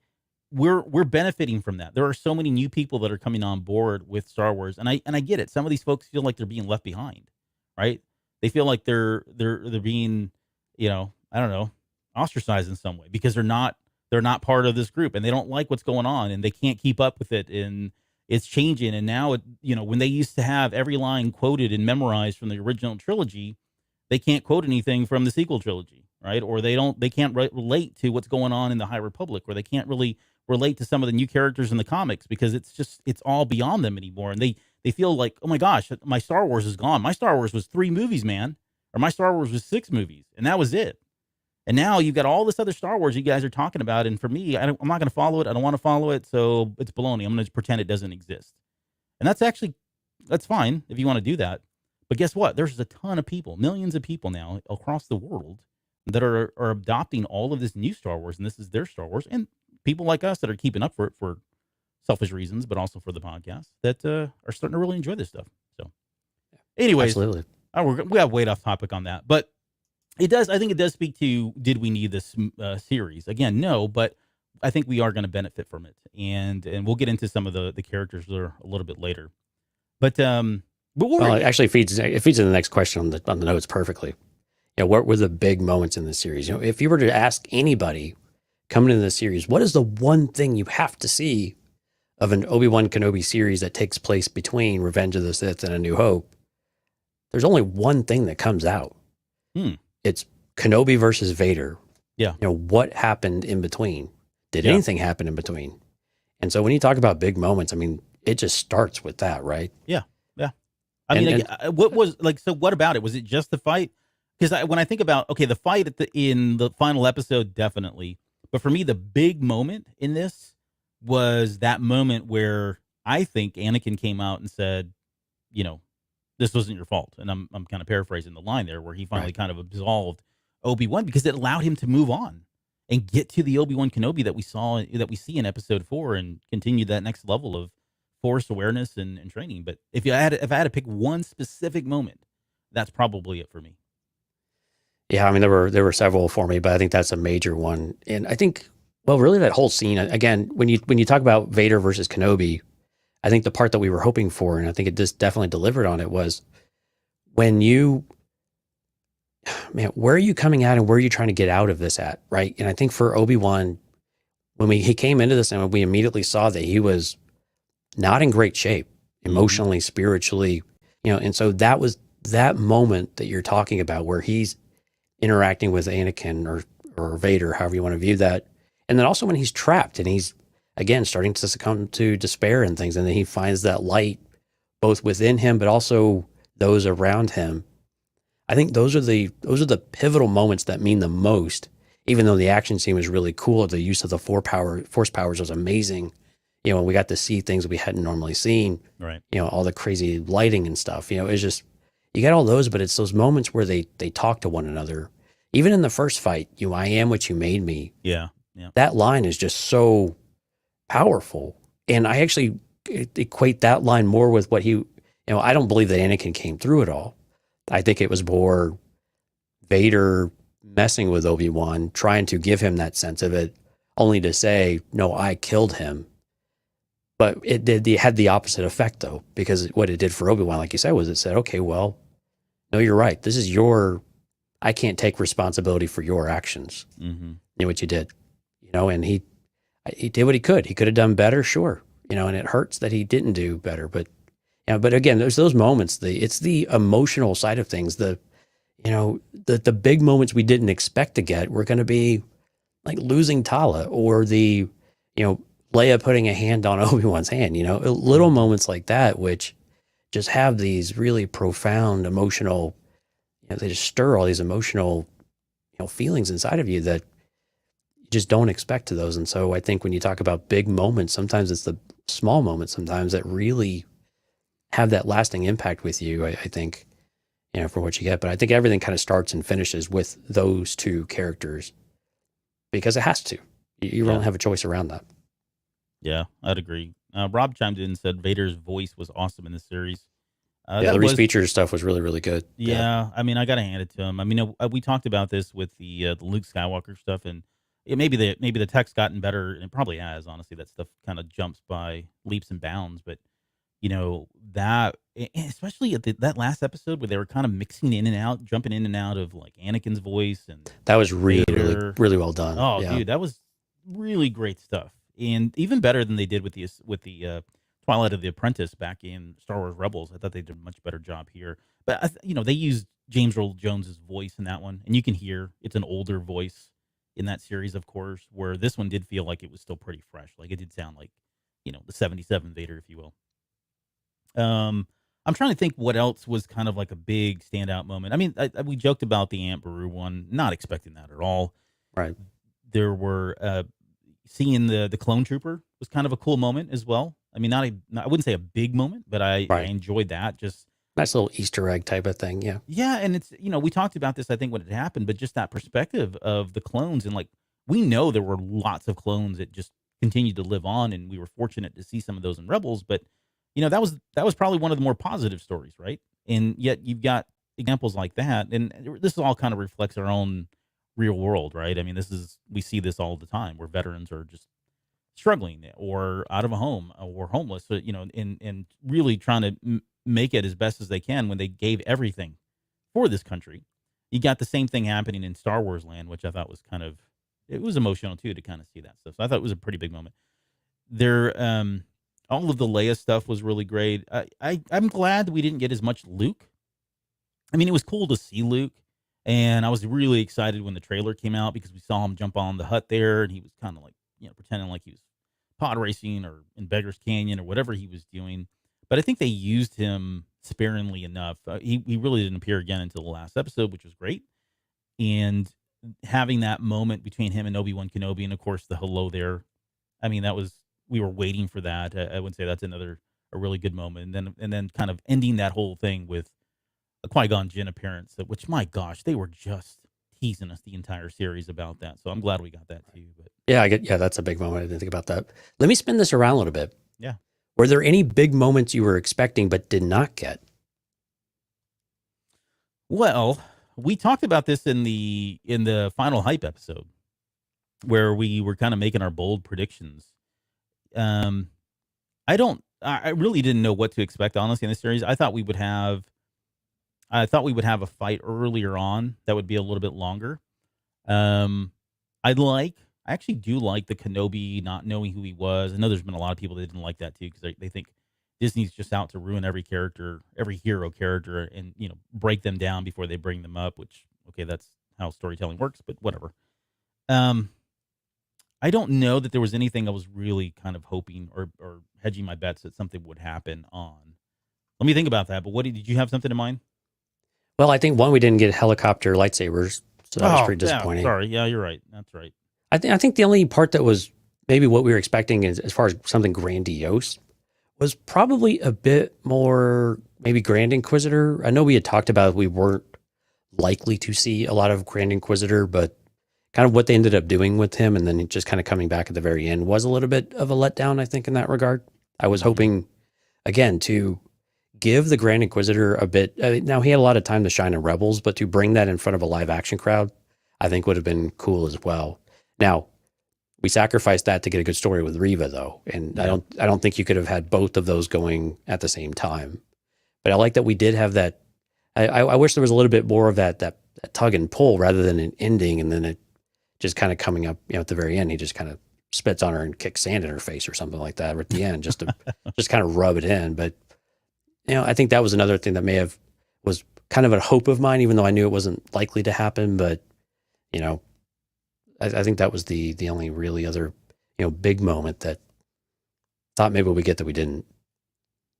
Speaker 2: we're benefiting from that. There are so many new people that are coming on board with Star Wars, and I get it. Some of these folks feel like they're being left behind, right? They feel like they're being, I don't know, ostracized in some way because they're not part of this group, and they don't like what's going on, and they can't keep up with it, and it's changing. And now, when they used to have every line quoted and memorized from the original trilogy, they can't quote anything from the sequel trilogy, right? Or they can't relate to what's going on in the High Republic, or they can't really relate to some of the new characters in the comics because it's all beyond them anymore. And they feel like, oh my gosh, my Star Wars is gone. My Star Wars was 3 movies, man. Or my Star Wars was 6 movies, and that was it. And now you've got all this other Star Wars you guys are talking about. And for me, I'm not going to follow it. I don't want to follow it. So it's baloney. I'm going to pretend it doesn't exist. And that's fine if you want to do that. But guess what? There's a ton of people, millions of people now across the world that are adopting all of this new Star Wars. And this is their Star Wars. And people like us that are keeping up for it for selfish reasons, but also for the podcast that are starting to really enjoy this stuff. So anyways,
Speaker 3: absolutely.
Speaker 2: We have way off topic on that, but I think it does speak to, did we need this series? Again, no, but I think we are going to benefit from it. And we'll get into some of the characters there a little bit later. But it actually
Speaker 3: feeds into the next question on the notes perfectly. what were the big moments in the series? If you were to ask anybody coming into the series, what is the one thing you have to see of an Obi-Wan Kenobi series that takes place between Revenge of the Sith and A New Hope? There's only one thing that comes out. It's Kenobi versus Vader.
Speaker 2: Yeah.
Speaker 3: What happened in between? Did anything happen in between? And so when you talk about big moments, I mean, it just starts with that, right?
Speaker 2: Yeah. Yeah. I mean, what was like, so what about it? Was it just the fight? Because when I think about, okay, the fight in the final episode, definitely. But for me, the big moment in this was that moment where I think Anakin came out and said, this wasn't your fault. And I'm kind of paraphrasing the line there, where he finally kind of absolved Obi-Wan, because it allowed him to move on and get to the Obi-Wan Kenobi that we see in episode 4, and continue that next level of Force awareness and training. But if I had to pick one specific moment, that's probably it for me.
Speaker 3: Yeah, I mean, there were several for me, but I think that's a major one. And I think, well, really that whole scene, again, when you talk about Vader versus Kenobi, I think the part that we were hoping for, and I think it just definitely delivered on it, was when where are you coming at and where are you trying to get out of this at, right? And I think for Obi-Wan, when he came into this and we immediately saw that he was not in great shape, emotionally, spiritually, and so that was that moment that you're talking about where he's interacting with Anakin or Vader, however you want to view that. And then also when he's trapped and he's, again, starting to succumb to despair and things, and then he finds that light both within him, but also those around him. I think those are the pivotal moments that mean the most, even though the action scene was really cool. The use of the force powers was amazing. We got to see things we hadn't normally seen,
Speaker 2: right?
Speaker 3: All the crazy lighting and stuff, it's just, you got all those, but it's those moments where they talk to one another. Even in the first fight, I am what you made me.
Speaker 2: Yeah.
Speaker 3: That line is just so powerful. And I actually equate that line more with what I don't believe that Anakin came through it all. I think it was more Vader messing with Obi-Wan, trying to give him that sense of it, only to say, no, I killed him. But it had the opposite effect, though, because what it did for Obi-Wan, like you said, was it said, okay, well, no, you're right. This is I can't take responsibility for your actions. What you did, and he did what he could. He could have done better, sure, and it hurts that he didn't do better. But but again, there's those moments. It's the emotional side of things. The big moments we didn't expect to get were going to be like losing Tala, or the Leia putting a hand on Obi-Wan's hand. Little moments like that, which just have these really profound emotional. They just stir all these emotional, feelings inside of you that you just don't expect to those. And so I think when you talk about big moments, sometimes it's the small moments sometimes that really have that lasting impact with you, I think, for what you get. But I think everything kind of starts and finishes with those two characters, because it has to. You don't have a choice around that.
Speaker 2: Yeah, I'd agree. Rob chimed in and said Vader's voice was awesome in this series.
Speaker 3: The Reese Features stuff was really, really good.
Speaker 2: Yeah, I mean, I got to hand it to him. I mean, we talked about this with the Luke Skywalker stuff, and maybe the tech's gotten better, and it probably has. Honestly, that stuff kind of jumps by leaps and bounds. But that, especially at that last episode where they were kind of mixing in and out, jumping in and out of like Anakin's voice, and
Speaker 3: that was really, really well done.
Speaker 2: Oh, yeah. Dude, that was really great stuff, and even better than they did with the Twilight of the Apprentice back in Star Wars Rebels. I thought they did a much better job here. But, they used James Earl Jones's voice in that one, and you can hear it's an older voice in that series, of course, where this one did feel like it was still pretty fresh. Like, it did sound like, the 77 Vader, if you will. I'm trying to think what else was kind of like a big standout moment. I mean, we joked about the Aunt Beru one, not expecting that at all.
Speaker 3: Right.
Speaker 2: There were, seeing the clone trooper was kind of a cool moment as well. I mean, I wouldn't say a big moment, but I enjoyed that. Just
Speaker 3: nice little Easter egg type of thing. Yeah.
Speaker 2: Yeah. And it's, we talked about this, I think, when it happened, but just that perspective of the clones, and like, we know there were lots of clones that just continued to live on, and we were fortunate to see some of those in Rebels, but that was probably one of the more positive stories, right? And yet you've got examples like that. And this all kind of reflects our own real world, right? I mean, we see this all the time where veterans are just struggling or out of a home or homeless, and really trying to make it as best as they can when they gave everything for this country. you got the same thing happening in Star Wars land, which I thought was it was emotional too to kind of see that stuff. So I thought it was a pretty big moment. There, all of the Leia stuff was really great. I'm glad we didn't get as much Luke. I mean, it was cool to see Luke, and I was really excited when the trailer came out because we saw him jump on the hut there, and he was kind of like, pretending like he was pod racing or in Beggar's Canyon or whatever he was doing. But I think they used him sparingly enough. He really didn't appear again until the last episode, which was great. And having that moment between him and Obi-Wan Kenobi, and of course the hello there. I mean, we were waiting for that. I would say that's a really good moment. And then kind of ending that whole thing with a Qui-Gon Jinn appearance, which, my gosh, they were just teasing us the entire series about that. So I'm glad we got that too. But
Speaker 3: yeah, that's a big moment. I didn't think about that. Let me spin this around a little bit.
Speaker 2: Yeah.
Speaker 3: Were there any big moments you were expecting but did not get?
Speaker 2: Well, we talked about this in the final hype episode where we were kind of making our bold predictions. I really didn't know what to expect, honestly, in this series. I thought we would have a fight earlier on that would be a little bit longer. I actually do like the Kenobi not knowing who he was. I know there's been a lot of people that didn't like that too because they think Disney's just out to ruin every hero character, and break them down before they bring them up. Which, okay, that's how storytelling works, but whatever. I don't know that there was anything I was really kind of hoping or hedging my bets that something would happen on. Let me think about that. But did you have something in mind?
Speaker 3: Well, I think one, we didn't get helicopter lightsabers, so that was pretty disappointing.
Speaker 2: Yeah, sorry, yeah, you're right. That's right.
Speaker 3: I think the only part that was maybe what we were expecting is, as far as something grandiose, was probably a bit more maybe Grand Inquisitor. I know we had talked about we weren't likely to see a lot of Grand Inquisitor, but kind of what they ended up doing with him and then just kind of coming back at the very end was a little bit of a letdown, I think, in that regard. I was hoping, again, to give the Grand Inquisitor a bit. Now, he had a lot of time to shine in Rebels, but to bring that in front of a live action crowd, I think would have been cool as well. Now, we sacrificed that to get a good story with Reva, though, and yeah. I don't think you could have had both of those going at the same time. But I like that we did have that. I wish there was a little bit more of that tug and pull rather than an ending, and then it just kind of coming up, at the very end, he just kind of spits on her and kicks sand in her face or something like that at the end, just to just kind of rub it in. But I think that was another thing that was kind of a hope of mine, even though I knew it wasn't likely to happen. But I think that was the only really other big moment that thought maybe we get that we didn't.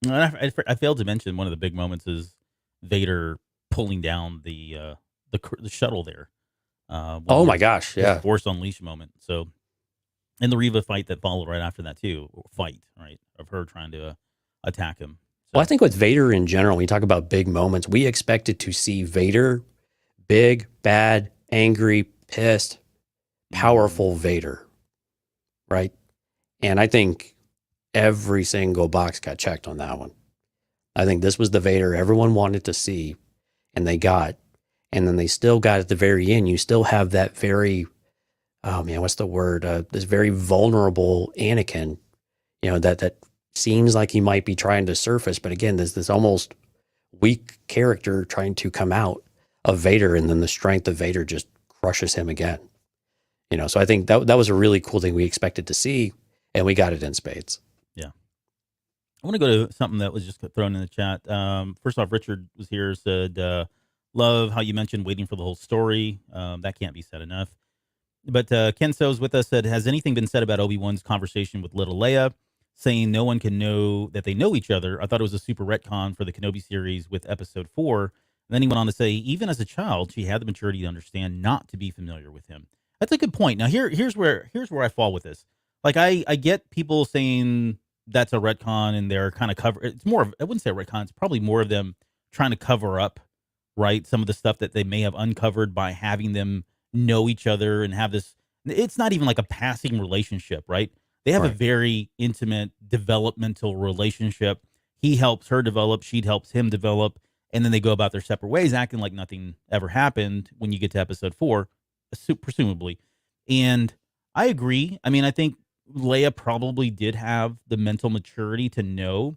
Speaker 2: I failed to mention one of the big moments is Vader pulling down the shuttle there.
Speaker 3: Oh my gosh! Yeah,
Speaker 2: Force Unleashed moment. So, and the Reva fight that followed right after that too. Fight, right, of her trying to attack him. So,
Speaker 3: well, I think with Vader in general, when you talk about big moments, we expected to see Vader, big, bad, angry, pissed, powerful Vader, right? And I think every single box got checked on that one. I think this was the Vader everyone wanted to see, and they got. And then they still got at the very end. You still have that very, oh man, what's the word? This very vulnerable Anakin, that seems like he might be trying to surface, but again, there's this almost weak character trying to come out of Vader, and then the strength of Vader just crushes him again. So I think that was a really cool thing we expected to see, and we got it in spades.
Speaker 2: Yeah. I want to go to something that was just thrown in the chat. First off, Richard was here, said, love how you mentioned waiting for the whole story. That can't be said enough. But Ken So's with us, said, has anything been said about Obi-Wan's conversation with little Leia, saying no one can know that they know each other? I thought it was a super retcon for the Kenobi series with episode 4. And then he went on to say, even as a child, she had the maturity to understand not to be familiar with him. That's a good point. Now, here's where I fall with this. Like, I get people saying that's a retcon and they're kind of it's more of, I wouldn't say a retcon, it's probably more of them trying to cover up, right, some of the stuff that they may have uncovered by having them know each other and have this. It's not even like a passing relationship, right? They have a very intimate developmental relationship. He helps her develop, she helps him develop, and then they go about their separate ways, acting like nothing ever happened when you get to episode 4, presumably. And I agree. I mean, I think Leia probably did have the mental maturity to know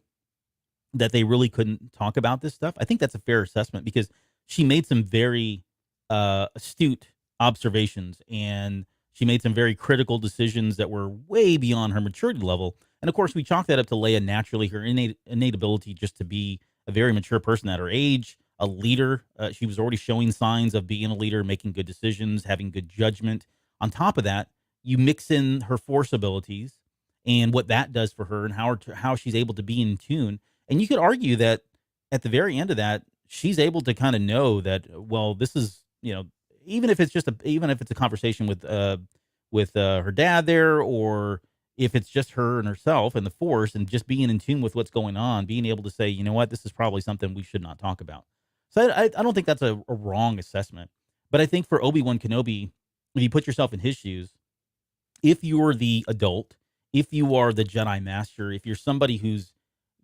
Speaker 2: that they really couldn't talk about this stuff. I think that's a fair assessment because she made some very astute observations, and she made some very critical decisions that were way beyond her maturity level. And of course, we chalk that up to Leia naturally, her innate ability just to be a very mature person at her age, a leader. She was already showing signs of being a leader, making good decisions, having good judgment. On top of that, you mix in her Force abilities and what that does for her, and how she's able to be in tune. And you could argue that at the very end of that, she's able to kind of know that, well, this is, even if it's a conversation with her dad there, or if it's just her and herself and the Force, and just being in tune with what's going on, being able to say, you know what, this is probably something we should not talk about. So I don't think that's a wrong assessment. But I think for Obi-Wan Kenobi, if you put yourself in his shoes, if you're the adult, if you are the Jedi Master, if you're somebody who's,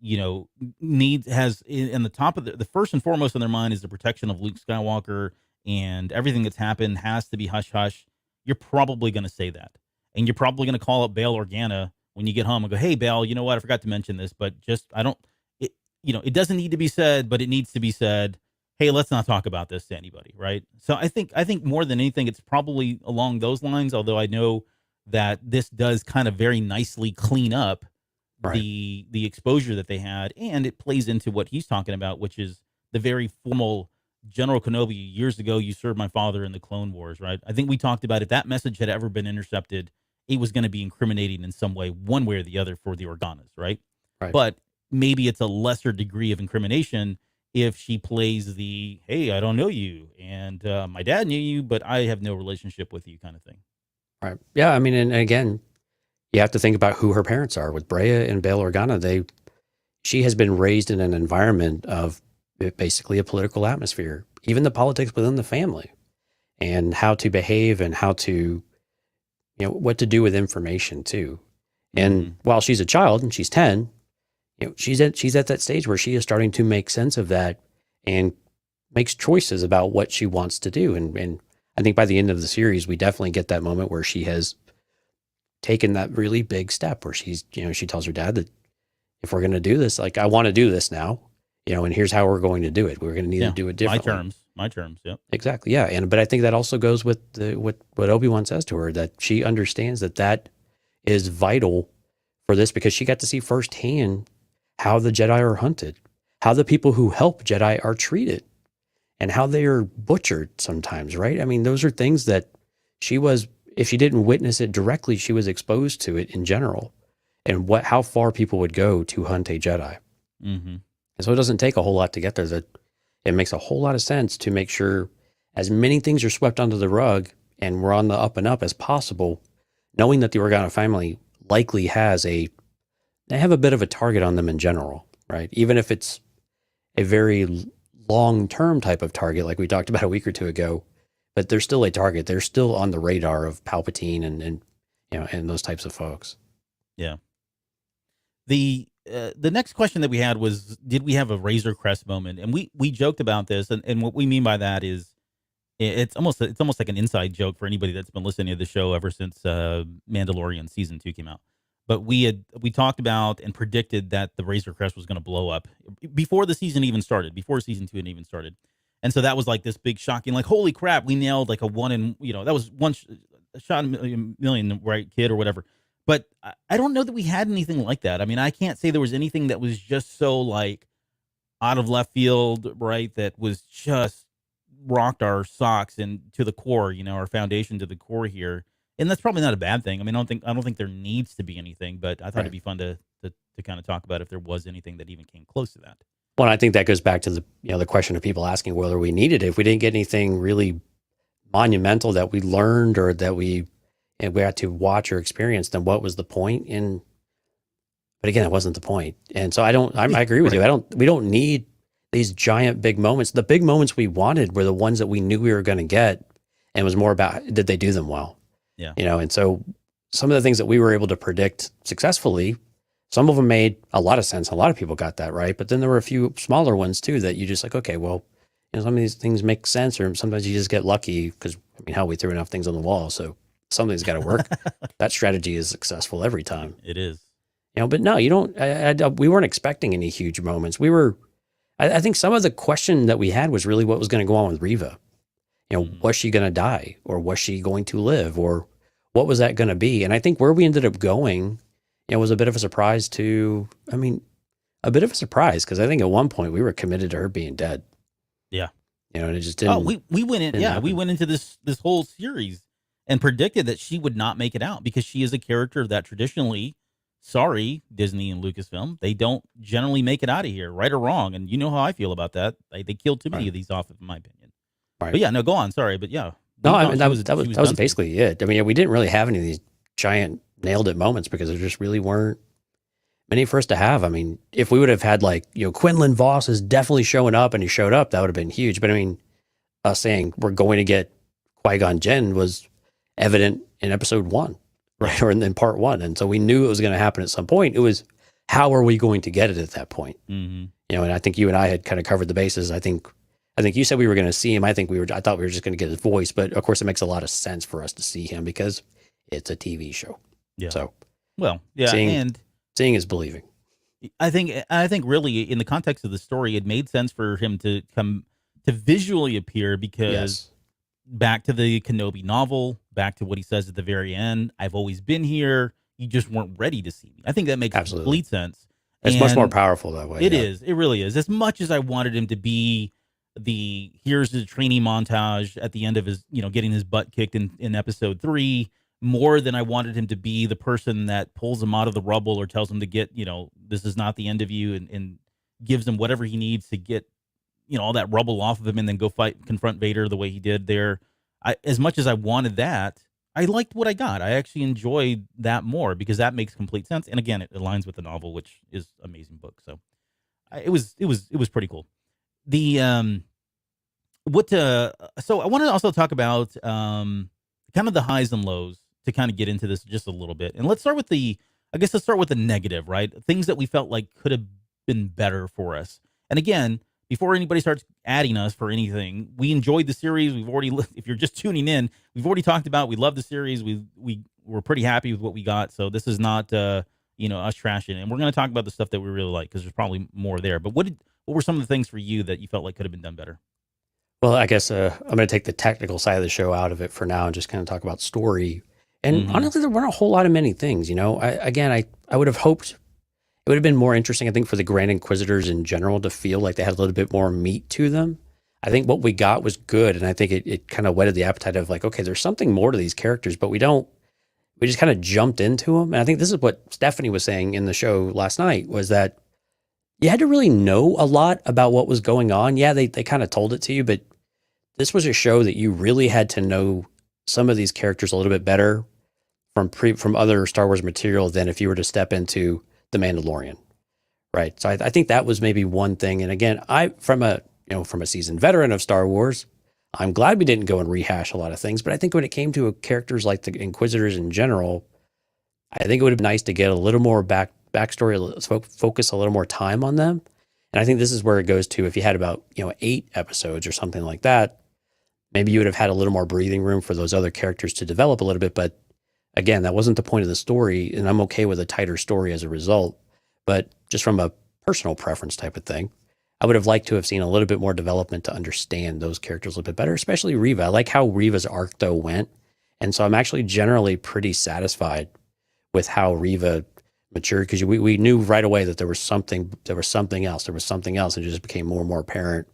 Speaker 2: has in the top of the first and foremost on their mind is the protection of Luke Skywalker, and everything that's happened has to be hush hush, you're probably going to say that. And you're probably going to call up Bail Organa when you get home and go, hey, Bail, you know what? I forgot to mention this, but it doesn't need to be said, but it needs to be said. Hey, let's not talk about this to anybody, right? So I think more than anything, it's probably along those lines, although I know that this does kind of very nicely clean up the exposure that they had, and it plays into what he's talking about, which is the very formal General Kenobi, years ago, you served my father in the Clone Wars, right? I think we talked about if that message had ever been intercepted, it was going to be incriminating in some way, one way or the other, for the Organas, right? But maybe it's a lesser degree of incrimination if she plays the, hey, I don't know you, and my dad knew you, but I have no relationship with you kind of thing.
Speaker 3: Right. Yeah, I mean, and again, you have to think about who her parents are. With Brea and Bail Organa, she has been raised in an environment of basically a political atmosphere, even the politics within the family, and how to behave and how to, what to do with information too. And while she's a child and she's 10, she's at that stage where she is starting to make sense of that and makes choices about what she wants to do. And I think by the end of the series, we definitely get that moment where she has taken that really big step where she's, she tells her dad that if we're going to do this, like, I want to do this now, and here's how we're going to do it. We're going to need to do it differently.
Speaker 2: My terms. Yep.
Speaker 3: Exactly. Yeah. But I think that also goes with what Obi-Wan says to her, that she understands that is vital for this, because she got to see firsthand how the Jedi are hunted, how the people who help Jedi are treated, and how they are butchered sometimes, right? I mean, those are things that if she didn't witness it directly, she was exposed to it in general, and how far people would go to hunt a Jedi.
Speaker 2: Mm-hmm.
Speaker 3: And so it doesn't take a whole lot to get there. That it makes a whole lot of sense to make sure as many things are swept under the rug and we're on the up and up as possible, knowing that the Organa family likely they have a bit of a target on them in general, right? Even if it's a very long-term type of target, like we talked about a week or two ago, but they're still a target. They're still on the radar of Palpatine and those types of folks.
Speaker 2: Yeah. The next question that we had was, did we have a Razor Crest moment? And we joked about this, and what we mean by that is it's almost like an inside joke for anybody that's been listening to the show ever since Mandalorian season 2 came out. But we talked about and predicted that the Razor Crest was going to blow up before the season even started, before season 2 had even started. And so that was like this big shocking, like, holy crap, we nailed like a that was one shot in a million, right, kid or whatever. But I don't know that we had anything like that. I mean, I can't say there was anything that was just so like out of left field, right, that was just rocked our socks and to the core, our foundation to the core here. And that's probably not a bad thing. I mean, I don't think there needs to be anything, but I thought it'd be fun to kind of talk about if there was anything that even came close to that.
Speaker 3: Well, I think that goes back to the question of people asking whether we needed it. If we didn't get anything really monumental that we learned or that we had to watch or experience, then what was the point? But again, it wasn't the point. And so I agree with you. We don't need these giant big moments. The big moments we wanted were the ones that we knew we were going to get, and it was more about, did they do them well?
Speaker 2: Yeah.
Speaker 3: And so some of the things that we were able to predict successfully, some of them made a lot of sense. A lot of people got that right. But then there were a few smaller ones too that you just like, okay, well, some of these things make sense, or sometimes you just get lucky because, we threw enough things on the wall. So something's got to work. That strategy is successful every time.
Speaker 2: It is.
Speaker 3: But no, you don't, we weren't expecting any huge moments. I think some of the question that we had was really what was going to go on with Reva. Was she going to die, or was she going to live, or what was that going to be? And I think where we ended up going, was a bit of a surprise because I think at one point we were committed to her being dead.
Speaker 2: Yeah.
Speaker 3: And it just didn't.
Speaker 2: Oh, we went in. Yeah, we went into this whole series and predicted that she would not make it out because she is a character that traditionally, sorry, Disney and Lucasfilm, they don't generally make it out of here, right or wrong. And you know how I feel about that. They killed too many of these off, in my opinion.
Speaker 3: Right.
Speaker 2: But yeah, no, go on. Sorry, but yeah.
Speaker 3: No, I mean, that was basically it. I mean, we didn't really have any of these giant nailed it moments because there just really weren't many for us to have. I mean, if we would have had Quinlan Voss is definitely showing up and he showed up, that would have been huge. But I mean, us saying we're going to get Qui-Gon Jinn was evident in episode 1, right? Or in part 1. And so we knew it was going to happen at some point. It was, how are we going to get it at that point?
Speaker 2: Mm-hmm.
Speaker 3: And I think you and I had kind of covered the bases. I think you said we were going to see him. I thought we were just going to get his voice, but of course it makes a lot of sense for us to see him because it's a TV show.
Speaker 2: Yeah.
Speaker 3: So,
Speaker 2: well, yeah.
Speaker 3: Seeing is believing.
Speaker 2: I think really in the context of the story, it made sense for him to come to visually appear because back to the Kenobi novel, back to what he says at the very end, I've always been here. You just weren't ready to see me. I think that makes complete sense.
Speaker 3: It's much more powerful that way.
Speaker 2: It is. It really is. As much as I wanted him to be here's the training montage at the end of his, getting his butt kicked in episode 3, more than I wanted him to be the person that pulls him out of the rubble or tells him to get, this is not the end of you, and gives him whatever he needs to get, all that rubble off of him and then go confront Vader the way he did there. As much as I wanted that, I liked what I got. I actually enjoyed that more because that makes complete sense. And again, it aligns with the novel, which is an amazing book. So it was pretty cool. So I want to also talk about kind of the highs and lows to kind of get into this just a little bit. And let's start with the negative, right? Things that we felt like could have been better for us. And again, before anybody starts adding us for anything, we enjoyed the series. If you're just tuning in, we've already talked about, we love the series. We were pretty happy with what we got. So this is not, us trashing it. And we're going to talk about the stuff that we really like because there's probably more there. But what were some of the things for you that you felt like could have been done better?
Speaker 3: Well, I guess I'm going to take the technical side of the show out of it for now and just kind of talk about story. And honestly, there weren't a whole lot of many things. I would have hoped it would have been more interesting, I think, for the Grand Inquisitors in general to feel like they had a little bit more meat to them. I think what we got was good, and I think it kind of whetted the appetite of okay, there's something more to these characters, but we just kind of jumped into them. And I think this is what Stephanie was saying in the show last night, was that you had to really know a lot about what was going on. Yeah, they kind of told it to you, but this was a show that you really had to know some of these characters a little bit better from other Star Wars material than if you were to step into The Mandalorian, right? So I think that was maybe one thing. And again, from a seasoned veteran of Star Wars, I'm glad we didn't go and rehash a lot of things. But I think when it came to characters like the Inquisitors in general, I think it would have been nice to get a little more backstory, focus a little more time on them. And I think this is where it goes to, if you had about 8 episodes or something like that, maybe you would have had a little more breathing room for those other characters to develop a little bit. But again, that wasn't the point of the story, and I'm okay with a tighter story as a result. But just from a personal preference type of thing, I would have liked to have seen a little bit more development to understand those characters a little bit better, especially Reva. I like how Reva's arc, though, went. And so I'm actually generally pretty satisfied with how Reva matured, because we knew right away that there was something else, and it just became more and more apparent,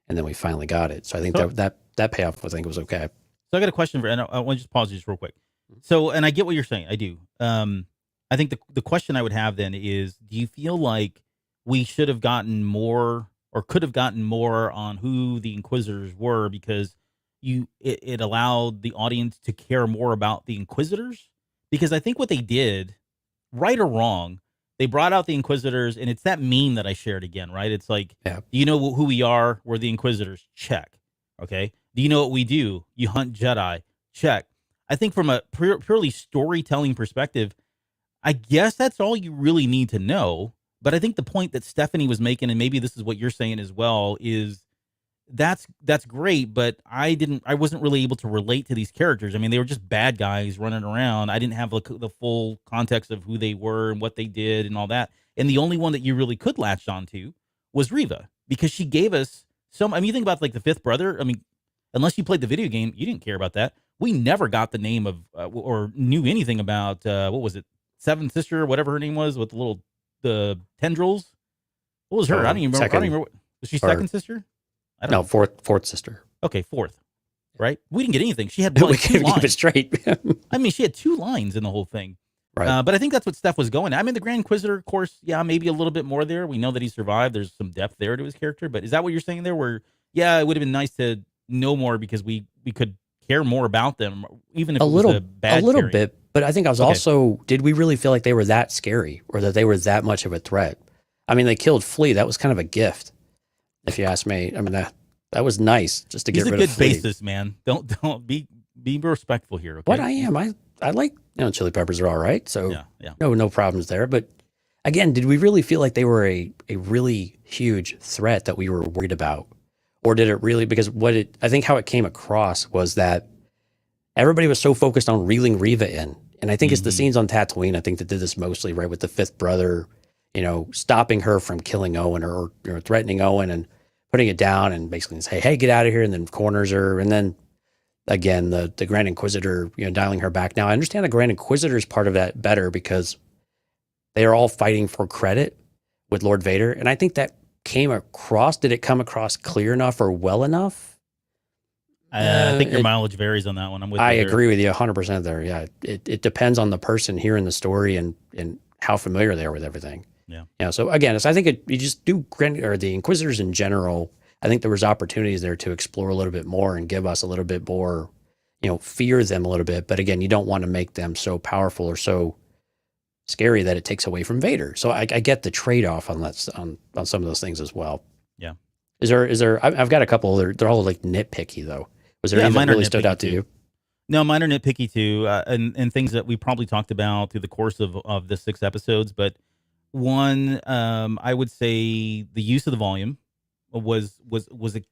Speaker 3: and then we finally got it. So I think that payoff, I think, was okay.
Speaker 2: So I got a question and I want to just pause just real quick. So, and I get what you're saying. I do. I think the question I would have then is, do you feel like we should have gotten more or could have gotten more on who the Inquisitors were, because it allowed the audience to care more about the Inquisitors? Because I think what they did, right or wrong, they brought out the Inquisitors, and it's that meme that I shared again, right? It's like, do you know who we are? We're the Inquisitors. Check. Okay. Do you know what we do? You hunt Jedi. Check. I think from a purely storytelling perspective, I guess that's all you really need to know. But I think the point that Stephanie was making, and maybe this is what you're saying as well, is that's great, but I wasn't really able to relate to these characters. I mean, they were just bad guys running around. I didn't have the full context of who they were and what they did and all that. And the only one that you really could latch onto was Reva, because she gave us you think about like the fifth brother. I mean, unless you played the video game, you didn't care about that. We never got the name of or knew anything about what was it, Seventh Sister, whatever her name was, with the tendrils. What was her? I don't even remember. I don't even remember. Was she second sister? I don't know.
Speaker 3: Fourth sister.
Speaker 2: Okay, fourth. Right? We didn't get anything. She had like,
Speaker 3: we can't keep it straight.
Speaker 2: I mean, she had 2 lines in the whole thing.
Speaker 3: Right.
Speaker 2: But I think that's what Steph was going at. I mean, the Grand Inquisitor, of course, yeah, maybe a little bit more there. We know that he survived. There's some depth there to his character. But is that what you're saying there? Where, yeah, it would have been nice to know more because we could care more about them, even if it was a bad
Speaker 3: bit. But I think I was also, did we really feel like they were that scary or that they were that much of a threat? I mean, they killed Flea. That was kind of a gift, if you ask me. I mean, that was nice just to get rid of Flea.
Speaker 2: He's a good bassist, man. Don't be respectful here. Okay?
Speaker 3: What I am, I like, Chili Peppers are all right. So
Speaker 2: yeah.
Speaker 3: No problems there. But again, did we really feel like they were a really huge threat that we were worried about? Or did it really, because I think how it came across was that everybody was so focused on reeling Reva in. And I think it's the scenes on Tatooine, I think that did this mostly, right, with the fifth brother, stopping her from killing Owen or threatening Owen and putting it down and basically say, hey, get out of here, and then corners her. And then again, the Grand Inquisitor, dialing her back. Now I understand the Grand Inquisitor's part of that better because they are all fighting for credit with Lord Vader. And I think that came across. Did it come across clear enough or well enough?
Speaker 2: I think your mileage varies on that one.
Speaker 3: I agree with you 100% there. Yeah. It depends on the person hearing the story and how familiar they are with everything.
Speaker 2: Yeah.
Speaker 3: So again, I think you just do the Inquisitors in general. I think there was opportunities there to explore a little bit more and give us a little bit more, fear them a little bit. But again, you don't want to make them so powerful or so scary that it takes away from Vader. So I get the trade-off on that, on some of those things as well.
Speaker 2: Yeah.
Speaker 3: Is there? I've got a couple. They're all like nitpicky though. Was there anything that really stood out to you?
Speaker 2: No, mine are nitpicky too, and things that we probably talked about through the course of the 6 episodes. But one, I would say the use of the volume was a.